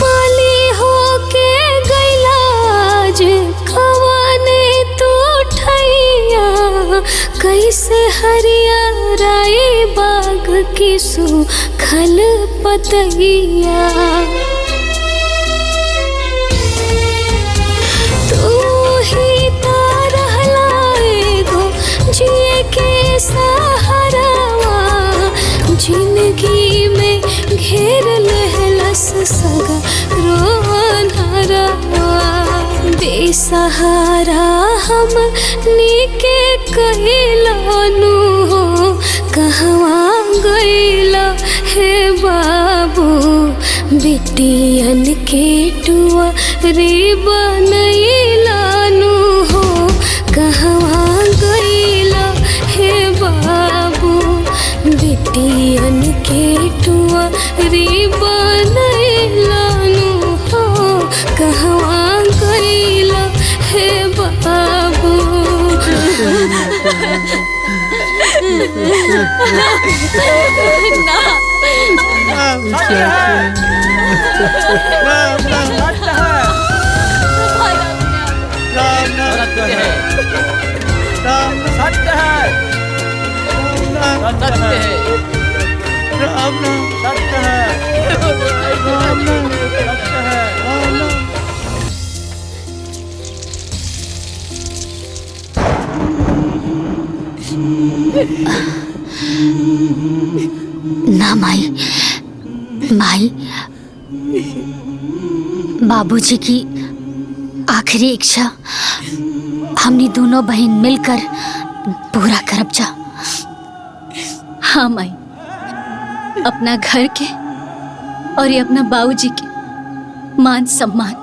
पाली होके गईला आज खवाने तू ठैया कैसे हरिया राय बाग की सूखल पतैया तू ही ता रहला एगो जिए के सहारावा जिंदगी में घेर लेहलस सगा रोनहरावा बेसहारा हम नीके कहिलानु हो कहवा गईला हे बाबू बिटियन के टुआ रे बनैलानु हो कहवा गईला हे बाबू बिटियन के टुआ रे बनैलानु हो कहवा गईला हे बाबू। ना माई माई बाबूजी की आखिरी इच्छा हमनी दोनों बहन मिलकर पूरा करब जा। हाँ माई अपना घर के और ये अपना बाबूजी के मान सम्मान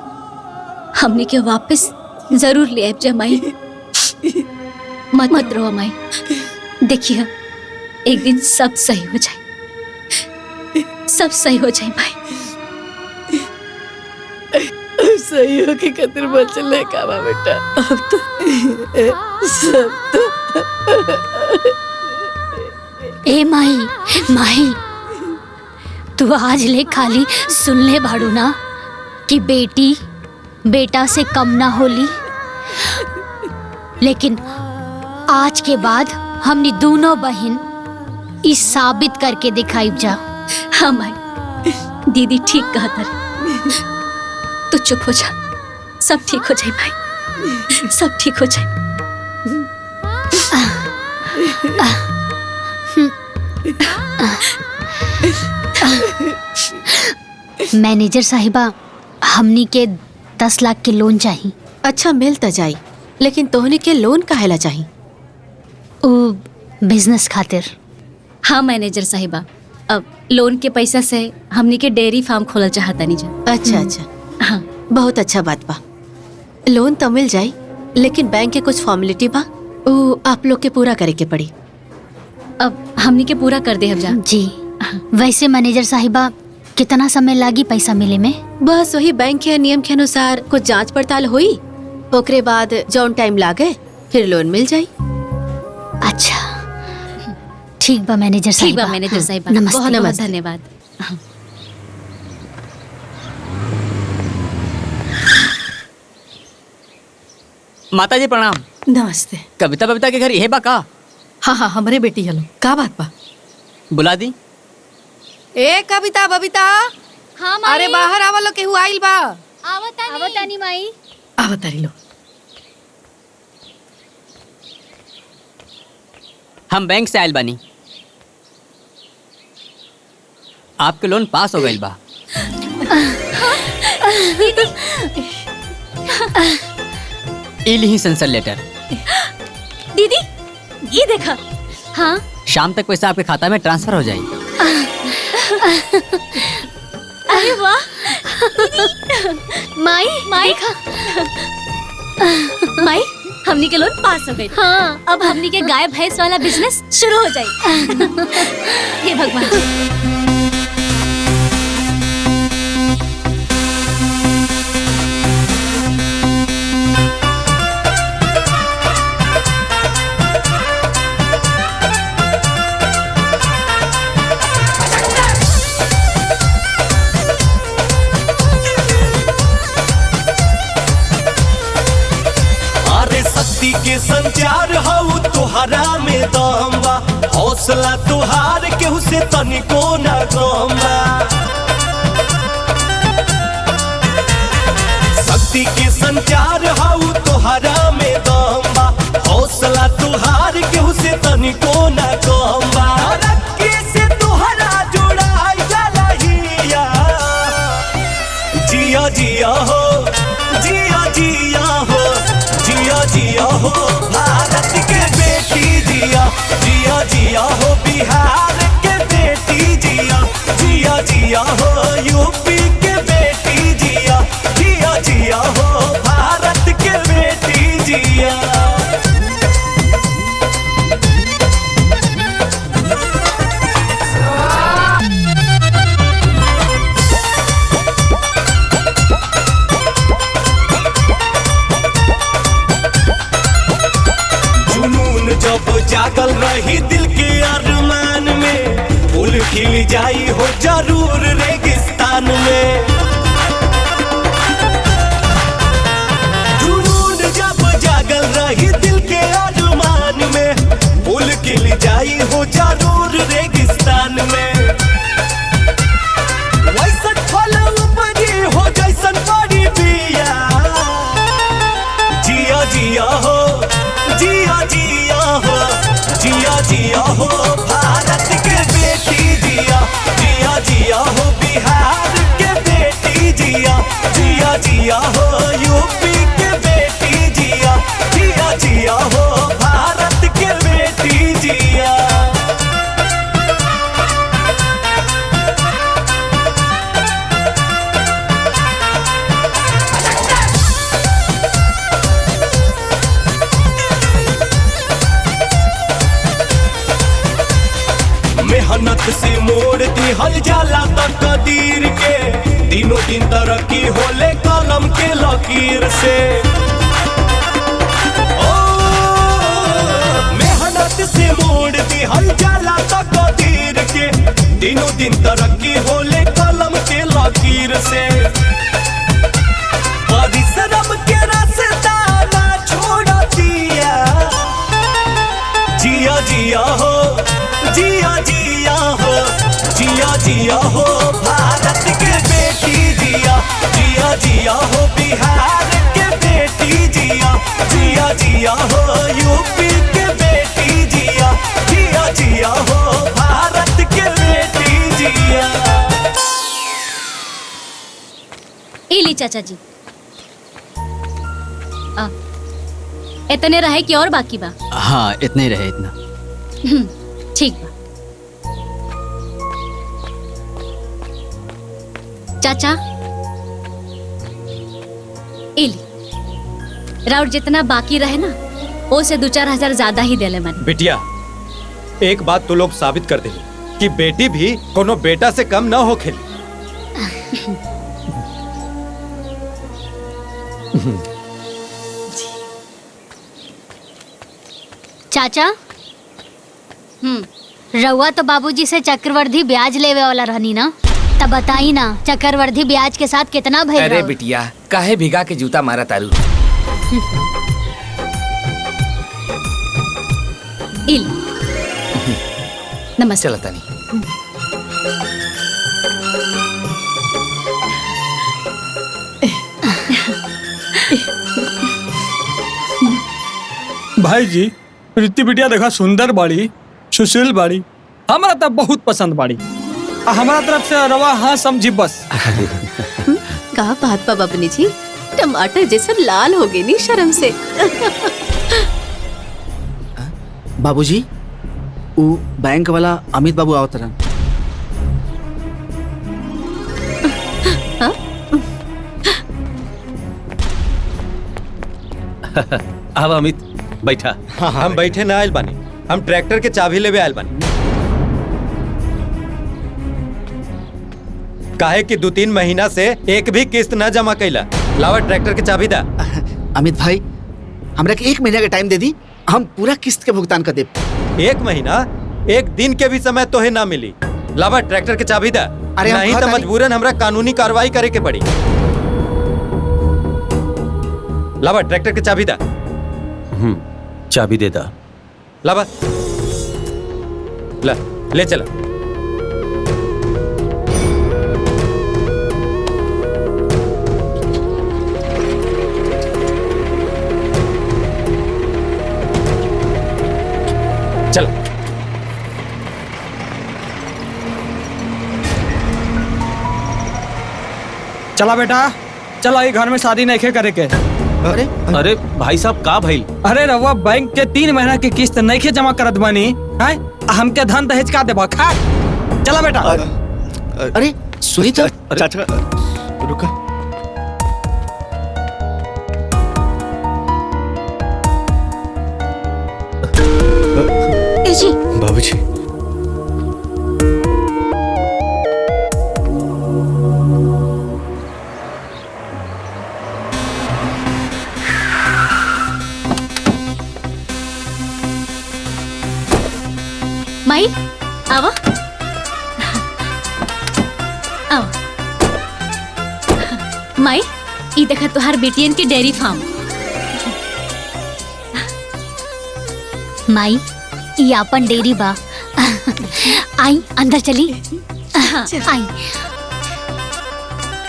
हमने के वापस जरूर ले आब जा माई। मत रो माई, देखिए एक दिन सब सही हो जाए, सब सही हो जाए माई। सही हो कि कतर बचल है कामा बेटा, अब तो सब तो ए माही माही, तू आज ले खाली सुन ले बाड़ू ना कि बेटी बेटा से कम ना होली, लेकिन आज के बाद हमने दोनों बहन इस साबित करके दिखाई जा। हाँ माई, दीदी ठीक कहा तारे। तू चुप हो जा, सब ठीक हो जाए भाई, सब ठीक हो जाए। मैनेजर साहिबा, हमनी के 10 लाख के लोन चाहिए। अच्छा मिलता जाई, लेकिन तोहनी के लोन काहेला चाहिए? बिजनेस खातिर। हाँ मैनेजर साहिबा, अब लोन के पैसा से हमनी के डेयरी फार्म खोलल चाहता नहीं जा। अच्छा अच्छा, हाँ बहुत अच्छा बात बा। लोन तो मिल जाई, लेकिन बैंक के कुछ फॉर्मेलिटी बा, वो आप लोग के पूरा करे के पड़ी। अब हमनी के पूरा कर दे हम जा। जी वैसे मैनेजर साहिबा, कितना समय लागी पैसा मिले में? बस वही बैंक के नियम के अनुसार कुछ जांच पड़ताल हुई, ओकरे बाद जौन टाइम लागे फिर लोन मिल जाई। अच्छा ठीक बा मैनेजर साहिबा। ठीक बा मैनेजर साहिबा, नमस्ते। बहुत बहुत धन्यवाद। माता जी प्रणाम। नमस्ते। कविता बबिता के घर यही बा का? हाँ हाँ, हमारे बेटी हलो। का बात बा? बुला दी। ए कविता बबिता, हाँ माई। अरे बाहर आवलो, केहू आइल बा। आवतानी माई। आवतारी लो। हम बैंक से आयल बानी, आपके लोन पास हो गइल बा। ई लिही सेंसर लेटर। दीदी ये देखा। हाँ शाम तक पैसा आपके खाता में ट्रांसफर हो जाएगी। अरे वाह माई माई माई, हमनी के लोन पास हो गई। हाँ, अब हमनी के गाय भैंस वाला बिजनेस शुरू हो जाए। हे भगवान। के संचार हऊ तुहरा में दम बा, हौसला तुहार केहू से तनिको ना कम बा। शक्ति के संचार हऊ तुहरा में दम बा, हौसला तुहार केहू से तनिको ना कम बा। तरक्की से तुहरा जुड़ाई जाला हिया, जिया जिया हो, जिया जिया हो, जिया जिया हो भारत के बेटी, जिया जिया जिया हो बिहार के बेटी, जिया जिया जिया हो यूपी के बेटी, जिया जिया जिया हो भारत के बेटी, जिया। जब जागल रही दिल के अरमान में, फूल खिल जाई हो जरूर रेगिस्तान में। जुनून जब जागल रही दिल के अरमान में, फूल खिल जाई हो जरूर रेगिस्तान में। वैसन फल उपजी हो जैसन बड़ी बिया, जिया जिया हो, जिया जिया हो, जिया जिया हो भारत के बेटी, जिया जिया जिया हो बिहार के बेटी, जिया जिया जिया हो यूपी के बेटी, जिया जिया जिया हो भारत के बेटी, जिया। मेहनत से मोड़ दी हल जाला तकदीर के, दिनों दिन तरक्की होले कलम के लकीर से। ओ मेहनत से मोड़ दी हल जाला तक जिया जिया हो जिया जिया हो जिया जिया हो भारत के बेटी जिया जिया जिया हो बिहार के बेटी जिया जिया जिया हो यूपी के बेटी जिया जिया जिया हो भारत के बेटी जिया। इली चाचा जी इतने रहे कि और बाकी बा? हाँ इतने ही रहे इतना। ठीक बा। चाचा इली राउर जितना बाकी रहे ना वो से 2-4 हजार ज्यादा ही देले मन। बिटिया एक बात तो लोग साबित कर देली कि बेटी भी कोनो बेटा से कम ना हो खेली। चाचा रउआ तो बाबूजी से चक्रवर्ती ब्याज लेवे वाला रहनी ना, तब बताई ना चक्रवर्ती ब्याज के साथ कितना भइल? अरे बिटिया काहे भिगा के जूता मारा तारू। इल नमस्ते। चला तानी। भाई जी प्रीति बिटिया देखा सुंदर बाड़ी, सुशील बाड़ी, हमारा तो बहुत पसंद बाड़ी। हमारा तरफ से रवा हाँ समझी बस। का बात बा बबनी जी, टमाटर जैसा लाल हो गई नी शर्म से। बाबूजी वो बैंक वाला अमित बाबू आओ तरन। अब अमित बैठा। हम बैठे ना आयल बानी, हम ट्रैक्टर के चाबी लेवे आयल बानी। काहे कि 2-3 महीना से एक भी किस्त न जमा कैला। लावा ट्रैक्टर के चाबी दा। अमित भाई हमरा के 1 महीना के टाइम दे दी, हम पूरा किस्त के भुगतान कर देब। 1 महीना 1 दिन के भी समय तोहे ना मिली। लावा ट्रैक्टर के चाबी दा। अरे नहीं तो मजबूरन हमरा कानूनी कार्रवाई करे के पड़ी। लावा ट्रैक्टर के चाबी दा। चाबी दे दा। लावा ला ले चला। चल चला बेटा चला, ये घर में शादी नहीं करे के। अरे भाई साहब का भाई? अरे रवा बैंक के 3 महीना की किस्त नहीं के जमा करत बानी, हैं? हमके धन दहेज का देबा खा। चला बेटा। अरे सुनी तो चाचा रुका। जी बाबूजी माई आवा आवा। माई ई देखा तुहार बेटियन के डेयरी फार्म। माई ये अपन डेरी बा। आई अंदर चली। आई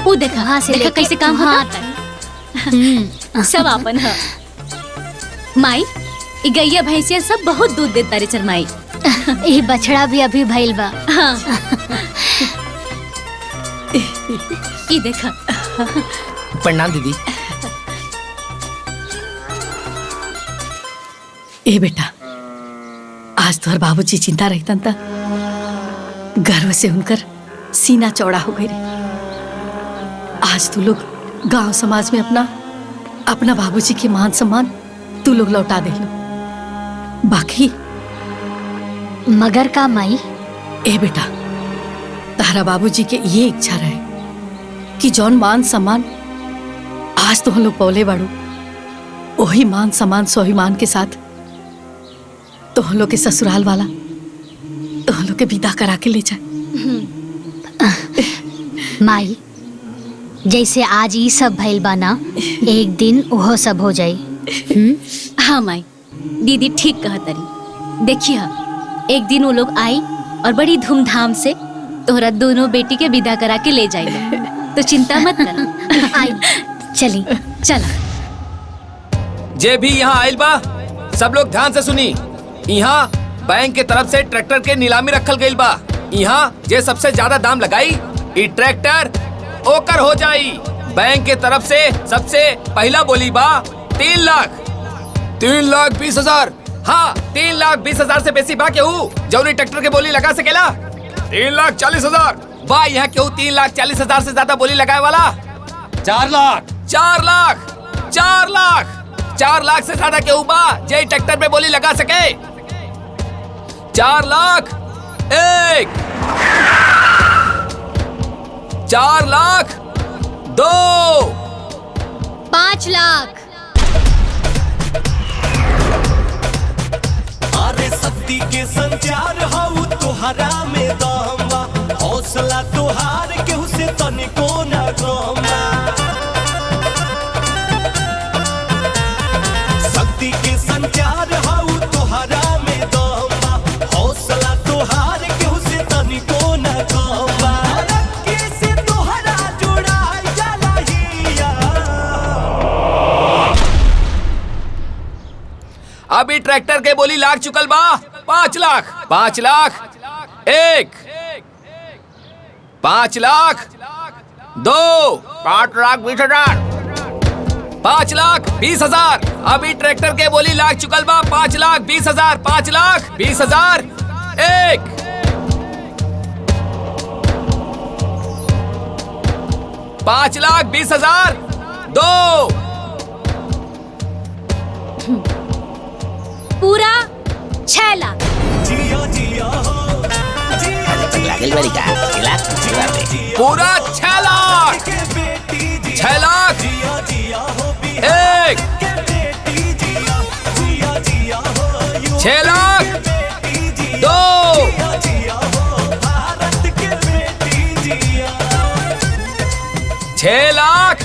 वो देखा वहाँ से देखा लेके कैसे काम वहाँ होता। सब आपन है। माई ई गैया भैंसिया सब बहुत दूध देता रे चल माई। ये बछड़ा भी अभी भइल बा। हाँ। ई देखा। प्रणाम दीदी। ए बेटा आज तोहर बाबूजी चिंता रहतन त गर्व से उनकर सीना चौड़ा हो गई रे। आज तू लोग गांव समाज में अपना बाबूजी के मान सम्मान तू लोग लौटा दे लो। बाकी मगर का माई? ए बेटा तारा बाबूजी के ये इच्छा रहे कि जौन मान सम्मान आज तो हम लोग पौले बाड़ू, वही मान सम्मान स्वाभिमान के साथ तो हम लोग के ससुराल वाला तो हम लोग के विदा करा के ले जाए। माई जैसे आज ये सब भइल बा ना, एक दिन वो सब हो जाई। हाँ माई दीदी ठीक कहा तरी। देखिए एक दिन वो लोग आई और बड़ी धूमधाम से तोहरा दोनों बेटी के विदा करा के ले जाएंगे, तो चिंता मत कर। आई चली चला। जे भी यहाँ आयल बा सब लोग ध्यान से सुनी। यहाँ बैंक के तरफ से ट्रैक्टर के नीलामी रखल गइल बा। यहाँ जे सबसे ज्यादा दाम लगाई ई ट्रैक्टर ओकर हो जाई। बैंक के तरफ से सबसे पहला बोली बा 3,20,000। हाँ 3,20,000 से बेसी बा केहू जौनी ट्रैक्टर के बोली लगा सकेला। 3,40,000 बा यहाँ केहू 3,40,000 से ज्यादा बोली लगाए वाला। 4 लाख से ज्यादा केहू बा जे ट्रैक्टर पे बोली लगा सके। 4 लाख 1, 4 लाख 2, 5 लाख। अरे शक्ति के संचार हाउ तुहरा में दम बा, हौसला तुहार केहू से तनिको न कम बा। शक्ति के संचार हाउ तुहरा में दम बा, हौसला तुहार केहू से तनिको न कम बा। रक्की से तुहरा जुड़ाई जाला हिया। अभी ट्रैक्टर के बोली लाग चुकल बा 5 लाख। 5 लाख 1, 5 लाख 2, 5,20,000, 5,20,000। अभी ट्रैक्टर के बोली लाग चुकल बा 5,20,000, 5,20,000 1, 5,20,000 2, पूरा 6 लाख। पूरा 6 लाख 6 लाख 1, 6 लाख 2, 6 लाख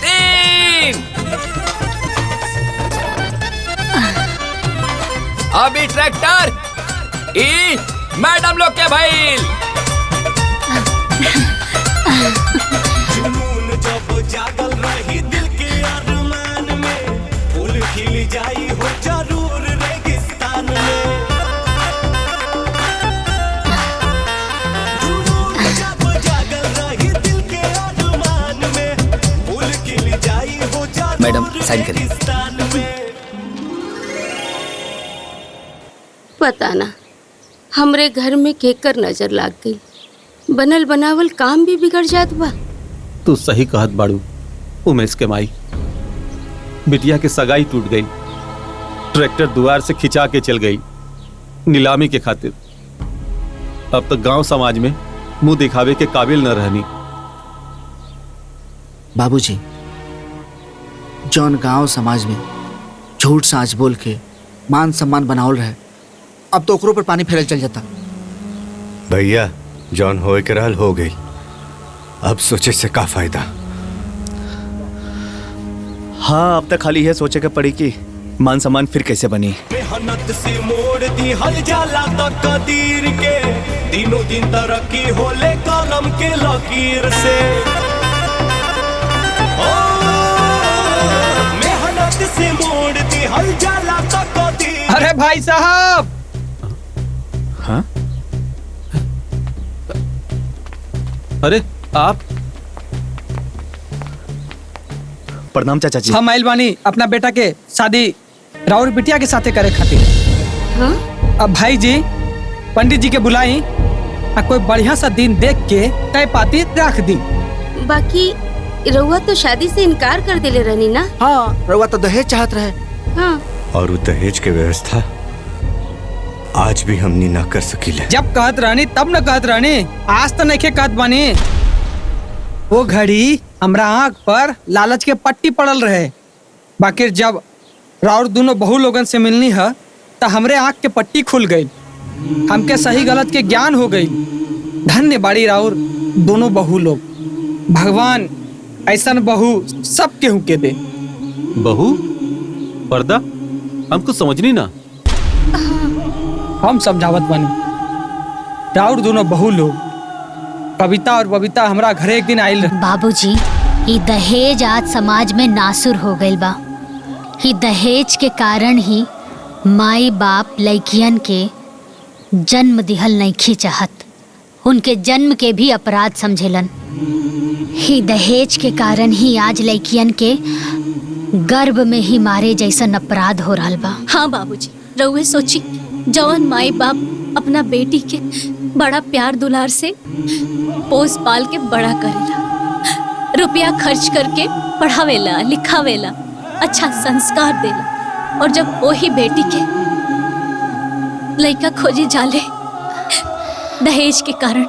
3। अभी ट्रैक्टर ई मैडम लोग के भइल। जुनून जब जागल रही दिल के अरमान में, फूल खिल जाई हो जरूर रेगिस्तान में। जुनून जब जागल रही दिल के अरमान में, फूल खिल जाई हो जरूर मैडम साइन करें। रेगिस्तान में। पता ना हमरे घर में केकर नजर लाग गई, बनल बनावल काम भी बिगड़ जात बा। तू सही कहत बाड़ू उमेश के माई। बिटिया के सगाई टूट गई, ट्रैक्टर दुआर से खिंचा के चल गई नीलामी के खातिर। अब तक गांव समाज में मुंह दिखावे के काबिल न रहनी। बाबूजी, जौन गांव समाज में झूठ साँच बोल के मान सम्मान बनावल रहे, अब तो ओकरों पर पानी फेरल चल जाता। भैया जॉन होए के रहल हो गई, अब सोचे से का फायदा। हाँ अब तक खाली यह सोचे के पड़ी कि मान सम्मान फिर कैसे बनी। मेहनत से मोड़ दी हल जाला तक कदीर के, दिनों दिन तरक्की होले कलम के लकीर से। ओ, मेहनत से मोड़ दी हल जाला तक कदीर। अरे भाई साहब। हाँ? अरे आप? प्रणाम चाचा जी। हम आइल बानी अपना बेटा के शादी राउर बिटिया के साथे करे खातिर। हाँ? अब भाई जी पंडित जी के बुलाई आ कोई बढ़िया सा दिन देख के तय पाती रख दी। बाकी रउआ तो शादी से इनकार कर देले रहनी ना। हाँ रउआ तो दहेज चाहत रहे। हाँ और दहेज के व्यवस्था आज भी हमनी ना कर सकीले। जब कहत रहनी तब न कहत रहनी, आज तो नहीं कहत बानी। वो घड़ी हमरा आँख पर लालच के पट्टी पड़ल रहे, बाकी जब राउर दोनों बहू लोगन से मिलनी है तो हमरे आँख के पट्टी खुल गई, हमके सही गलत के ज्ञान हो गई। धन्य बाड़ी राउर दोनों बहू लोग, भगवान ऐसन बहू सब केहू के दे। बहू पर्दा हमको समझनी ना। हम समझावत बानी। राउर दोनों बहू लोग कविता और बबीता हमरा घरे एक दिन आइल रहे। बाबूजी, ई दहेज आज समाज में नासुर हो गइल बा। ई दहेज के कारण ही माई बाप लइकियन के जन्म दिहल नइखी चाहत, उनके जन्म के भी अपराध समझेलन। ही दहेज के कारण ही आज लइकियन के गर्भ में ही मारे जैसन अपराध हो रहल बा। हाँ बाबूजी, रउए सोची, जवन माई बाप अपना बेटी के बड़ा प्यार दुलार से पोस पाल के बड़ा करेला, रुपया खर्च करके पढ़ावेला लिखावेला, अच्छा संस्कार देला, और जब वही बेटी के लइका खोजी जाले दहेज के कारण,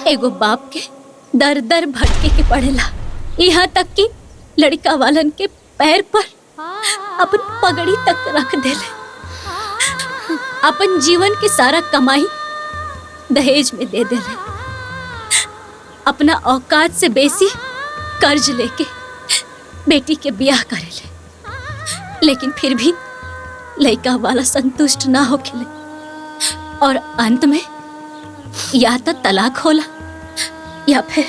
एगो बाप के दर दर भटके के पड़ेला। यहाँ तक कि लड़का वालन के पैर पर अपन पगड़ी तक रख देले। अपन जीवन की सारा कमाई दहेज में दे देले। अपना औकात से बेसी कर्ज लेके बेटी के ब्याह करेले, लेकिन फिर भी लड़का वाला संतुष्ट ना होखेले और अंत में या तो तलाक होला या फिर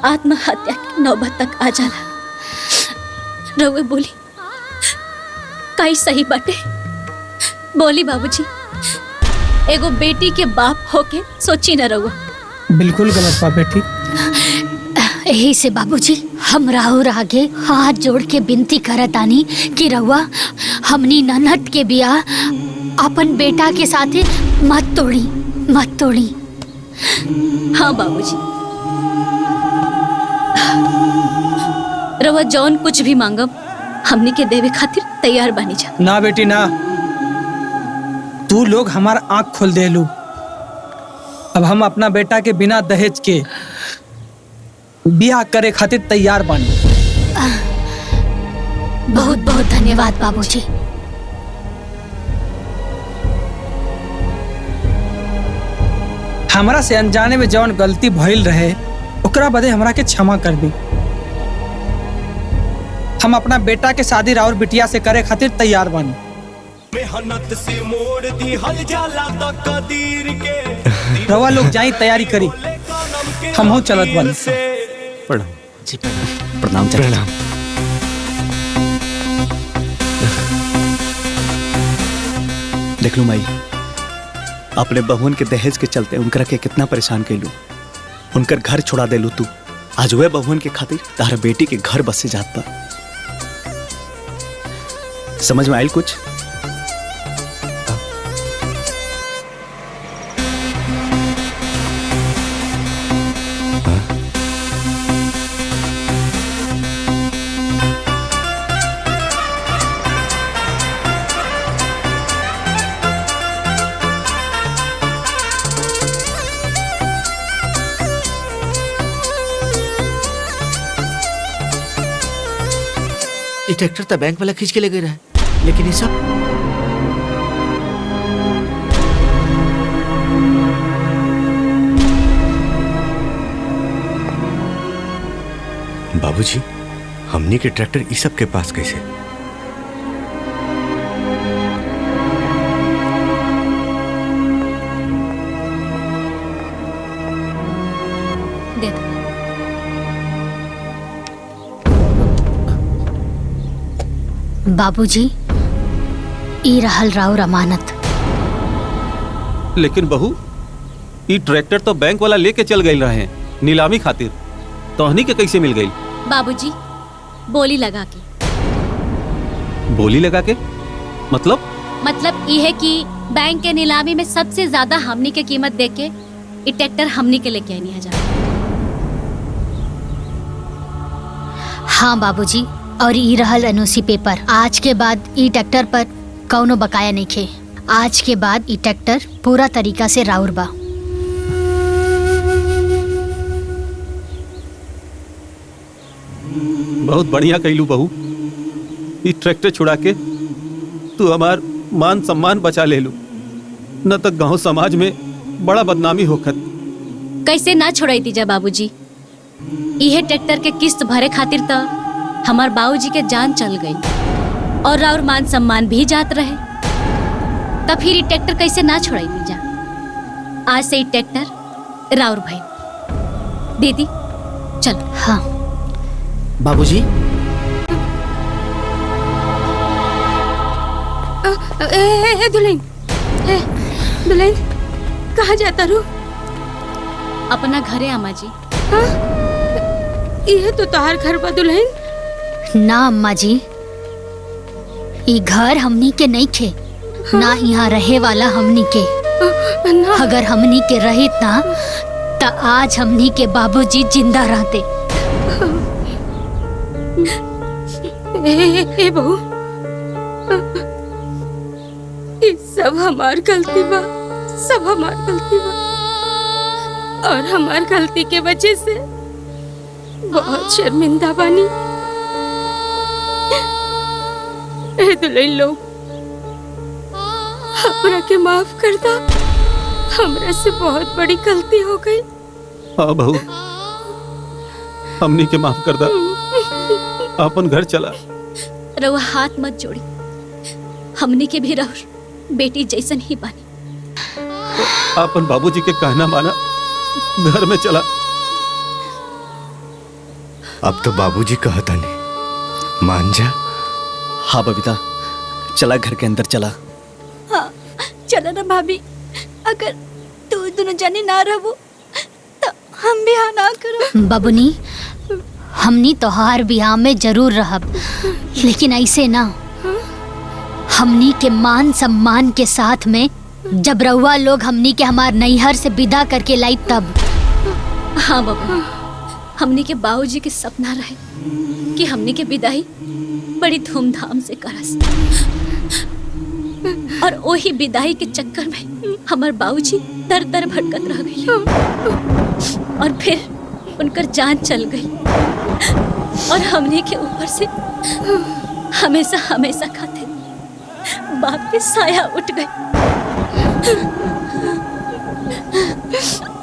आत्महत्या की नौबत तक आ जाला। रउए बोली काई सही बाटे? बोली बाबूजी, एगो बेटी के बाप होके सोची न रउआ। बिल्कुल गलत बा बेटी। यही से बाबूजी हम राहुल आगे हाथ जोड़ के विनती करतानी कि रउआ हमनी ननहट के बियाह अपन बेटा के साथे मत तोड़ी। हाँ बाबूजी, रउआ जौन कुछ भी मांगब हमनी के देवे खातिर तैयार बनी जा। ना बेटी ना, तू लोग हमार आंख खोल देलू। अब हम अपना बेटा के बिना दहेज के ब्याह करे खातिर तैयार बानी। बहुत बहुत धन्यवाद बाबूजी। हमरा से अनजाने में जौन गलती भइल रहे ओकरा बदे हमरा के क्षमा कर दी। हम अपना बेटा के शादी राउर बिटिया से करे खातिर तैयार बानी। मेहनत से मोड़ दी हल जाला तक कदीर के। रवा लोग जाई तैयारी करी, हम हो चलत बानी। प्रणाम जी, प्रणाम प्रणाम। देख लो माई, अपने बहुन के दहेज के चलते उनकरा के कितना परेशान कैलू, उनकर घर छोड़ा देलू तू। आज वे बहुन के खातिर तारा बेटी के घर बसे जात बा। समझ में आयल कुछ? ये ट्रैक्टर तो बैंक वाला खींच के ले गए रहा है, लेकिन ये सब बाबूजी, हमनी के ट्रैक्टर इस सब के पास कैसे? दे दो। बाबूजी, ई रहल राउर अमानत। लेकिन बहू, ई ट्रैक्टर तो बैंक वाला लेके चल गई रहे नीलामी खातिर, तोहनी के कैसे मिल गई? बाबूजी, बोली लगा के। बोली लगा के मतलब? मतलब ये है कि बैंक के नीलामी में सबसे ज्यादा हमनी के कीमत देके ये ट्रैक्टर हमनी के लेके आनी है जा। हाँ बाबूजी, और ई रहल एनओसी पेपर। आज के बाद ई ट्रैक्टर पर कौनो बकाया नहीं खे। आज के बाद ई ट्रैक्टर पूरा तरीका से राउर बा। बहुत बढ़िया कैलू बहू, ई ट्रैक्टर छुड़ा के तू हमार मान सम्मान बचा ले लू, न तक गांव समाज में बड़ा बदनामी होखत। कैसे ना छोड़ाई दीजा बाबूजी, यह ट्रैक्टर के किस्त भरे खातिर तो हमार बाबूजी के जान चल गई और और मान सम्मान भी जात रहे। तब फिर ये ट्रैक्टर कैसे ना छोड़ाई जा। आज से ये ट्रैक्टर राउर भाई। दीदी चल। हाँ बाबूजी दुल्हन, दुल्हन कहाँ जाता रू? अपना घरे अम्मा जी। हाँ? यह तो तोहार घर बा दुल्हन। ना अम्मा जी, ये घर हमनी के नहीं खे। ना यहाँ रहे वाला हमनी के। अगर हमनी के रहित ना त आज हमनी के बाबूजी जिंदा रहते। ए बहू, ये सब हमार गलती बा, सब हमार गलती बा। और हमार गलती के वजह से बहुत शर्मिंदा बानी। ए दुल्हन लोग, हमरा के माफ कर दा। हमरा से बहुत बड़ी गलती हो गई। हाँ बहू, हमनी के माफ कर दा। अपन घर चला। रउआ हाथ मत जोड़ी। हमने के भी रहो बेटी जैसन ही बानी। अपन बाबूजी के कहना माना, घर में चला। अब तो बाबूजी कहता नहीं, मान जा। हाँ बबीता, चला घर के अंदर चला। हाँ चलो ना भाभी, अगर तू दोनों जाने ना रहो तो हम भी हाँ ना करो। बबुनी, हमनी तोहार बियाह में जरूर रहब, लेकिन ऐसे ना। हमनी के मान सम्मान के साथ में जब रउआ लोग हमनी के हमार नैहर से विदा करके लाई तब। हाँ बाबू, हमने के बाबूजी के सपना रहे कि हमने के विदाई बड़ी धूमधाम से करस। और वही विदाई के चक्कर में हमार बाबूजी दर दर भटकत रह गई। और फिर उनकर जान चल गई और हमने के ऊपर से हमेशा हमेशा खाते बाप पे साया उठ गई।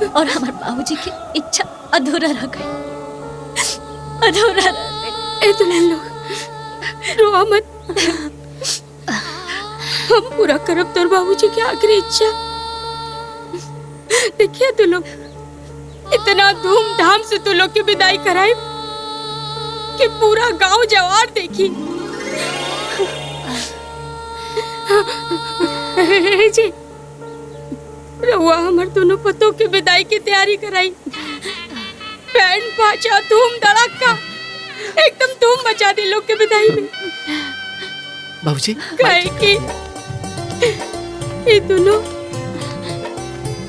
और हमारे बाबूजी की इच्छा अधूरा रह गई, अधूरा रह गई। ए दुल्हन लोग, रोआ मत। हम पूरा करब तोर बाबूजी की आखिरी इच्छा। देखिए तू लोग, इतना धूमधाम से तू लोग की विदाई कराई कि पूरा गांव जवार देखी। जी रहुआ हमार दोनों पतों की विदाई की तैयारी कराई। बैंड बाजा धूम धड़ाका एकदम धूम मचा दी लोग के विदाई में। बाबूजी कहे कि ये दोनों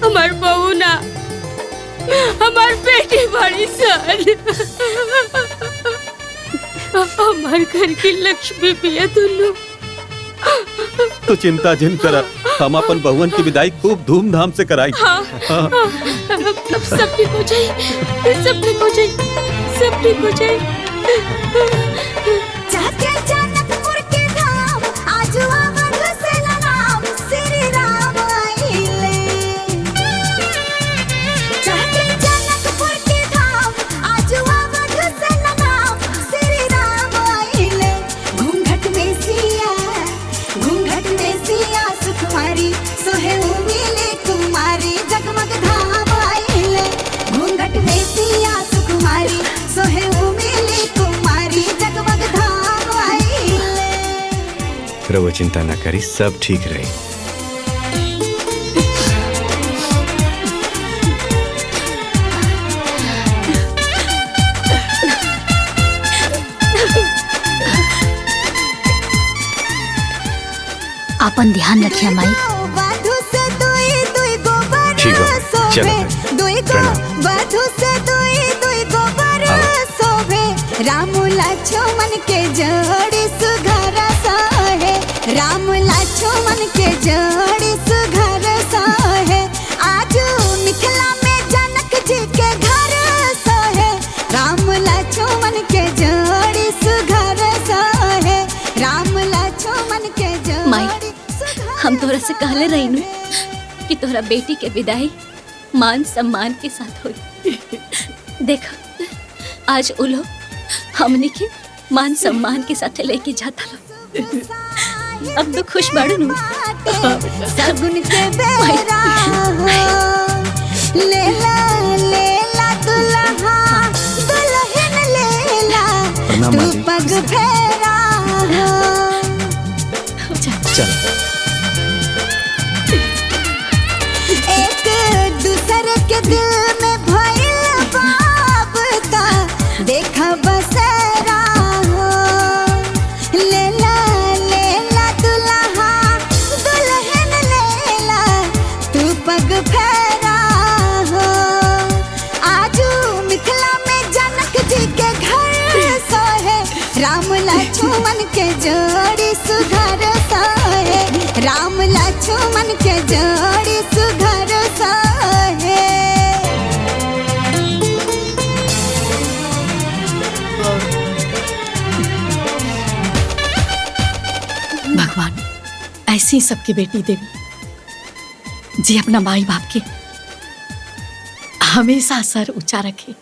हमार बहू ना, हमार बेटी बड़ी सन, हमार घर की लक्ष्मी भी है दोनों। तो चिंता जिन करा, हम अपन बहुवन की विदाई खूब धूमधाम से कराई। हाँ, हाँ। अब सब ठीक हो जाए, सब ठीक हो जाए, सब ठीक हो जाए। जाके जनकपुर के धाम, आज आवन से नाम श्री राम आइले। जाके जनकपुर के धाम, आज आवन से नाम श्री राम आइले। घूंघट में सिया, घूंघट में सिया सुकुमारी, सोहे उमिले कुमारी, जगमग धाम आइले। घूंघट में सिया सुकुमारी, सोहे उमिले कुमारी, जगमग धाम आइले। रवो चिंता ना करी, सब ठीक रही। अपन ध्यान रखिए माई। बाधु से दुई दुई गोबर ठीक बा, सोभे, चलो। दुई गो प्रणाम। बाधु से दुई दुई गोबर सोभे। राम लक्ष्मण के जोड़ी सुघर सोहे, राम लक्ष्मण के जोड़ी सुघर सोहे। आज मिथिला में जनक जी के घर सोहे, राम लक्ष्मण के जोड़ी सुघर सोहे, राम लक्ष्मण के माई, जोड़ी। हम तोहरा से कहले रही नु कि तोहरा बेटी के विदाई मान सम्मान के साथ हुई। देखा आज वो लोग हमने के मान सम्मान के साथ लेके जाता लोग। अब तो खुश बाड़ू नु सगुन के बेरा लेला दुल्हा दुल्हन लेला तू पग फेरा चल एक दूसरे के दिल में भइल बाबता देखा बसेरा लेला दुल्हा दुल्हन लेला तू पग फेरा आजू मिथिला में जनक जी के घर सोहे राम लक्ष्मण के जोड़ी सुधर सोहे राम लक्ष्मण के जोड़ी सुधर सोहे भगवान ऐसी सबकी बेटी देवी जी अपना माई बाप के हमेशा सर ऊंचा रखे।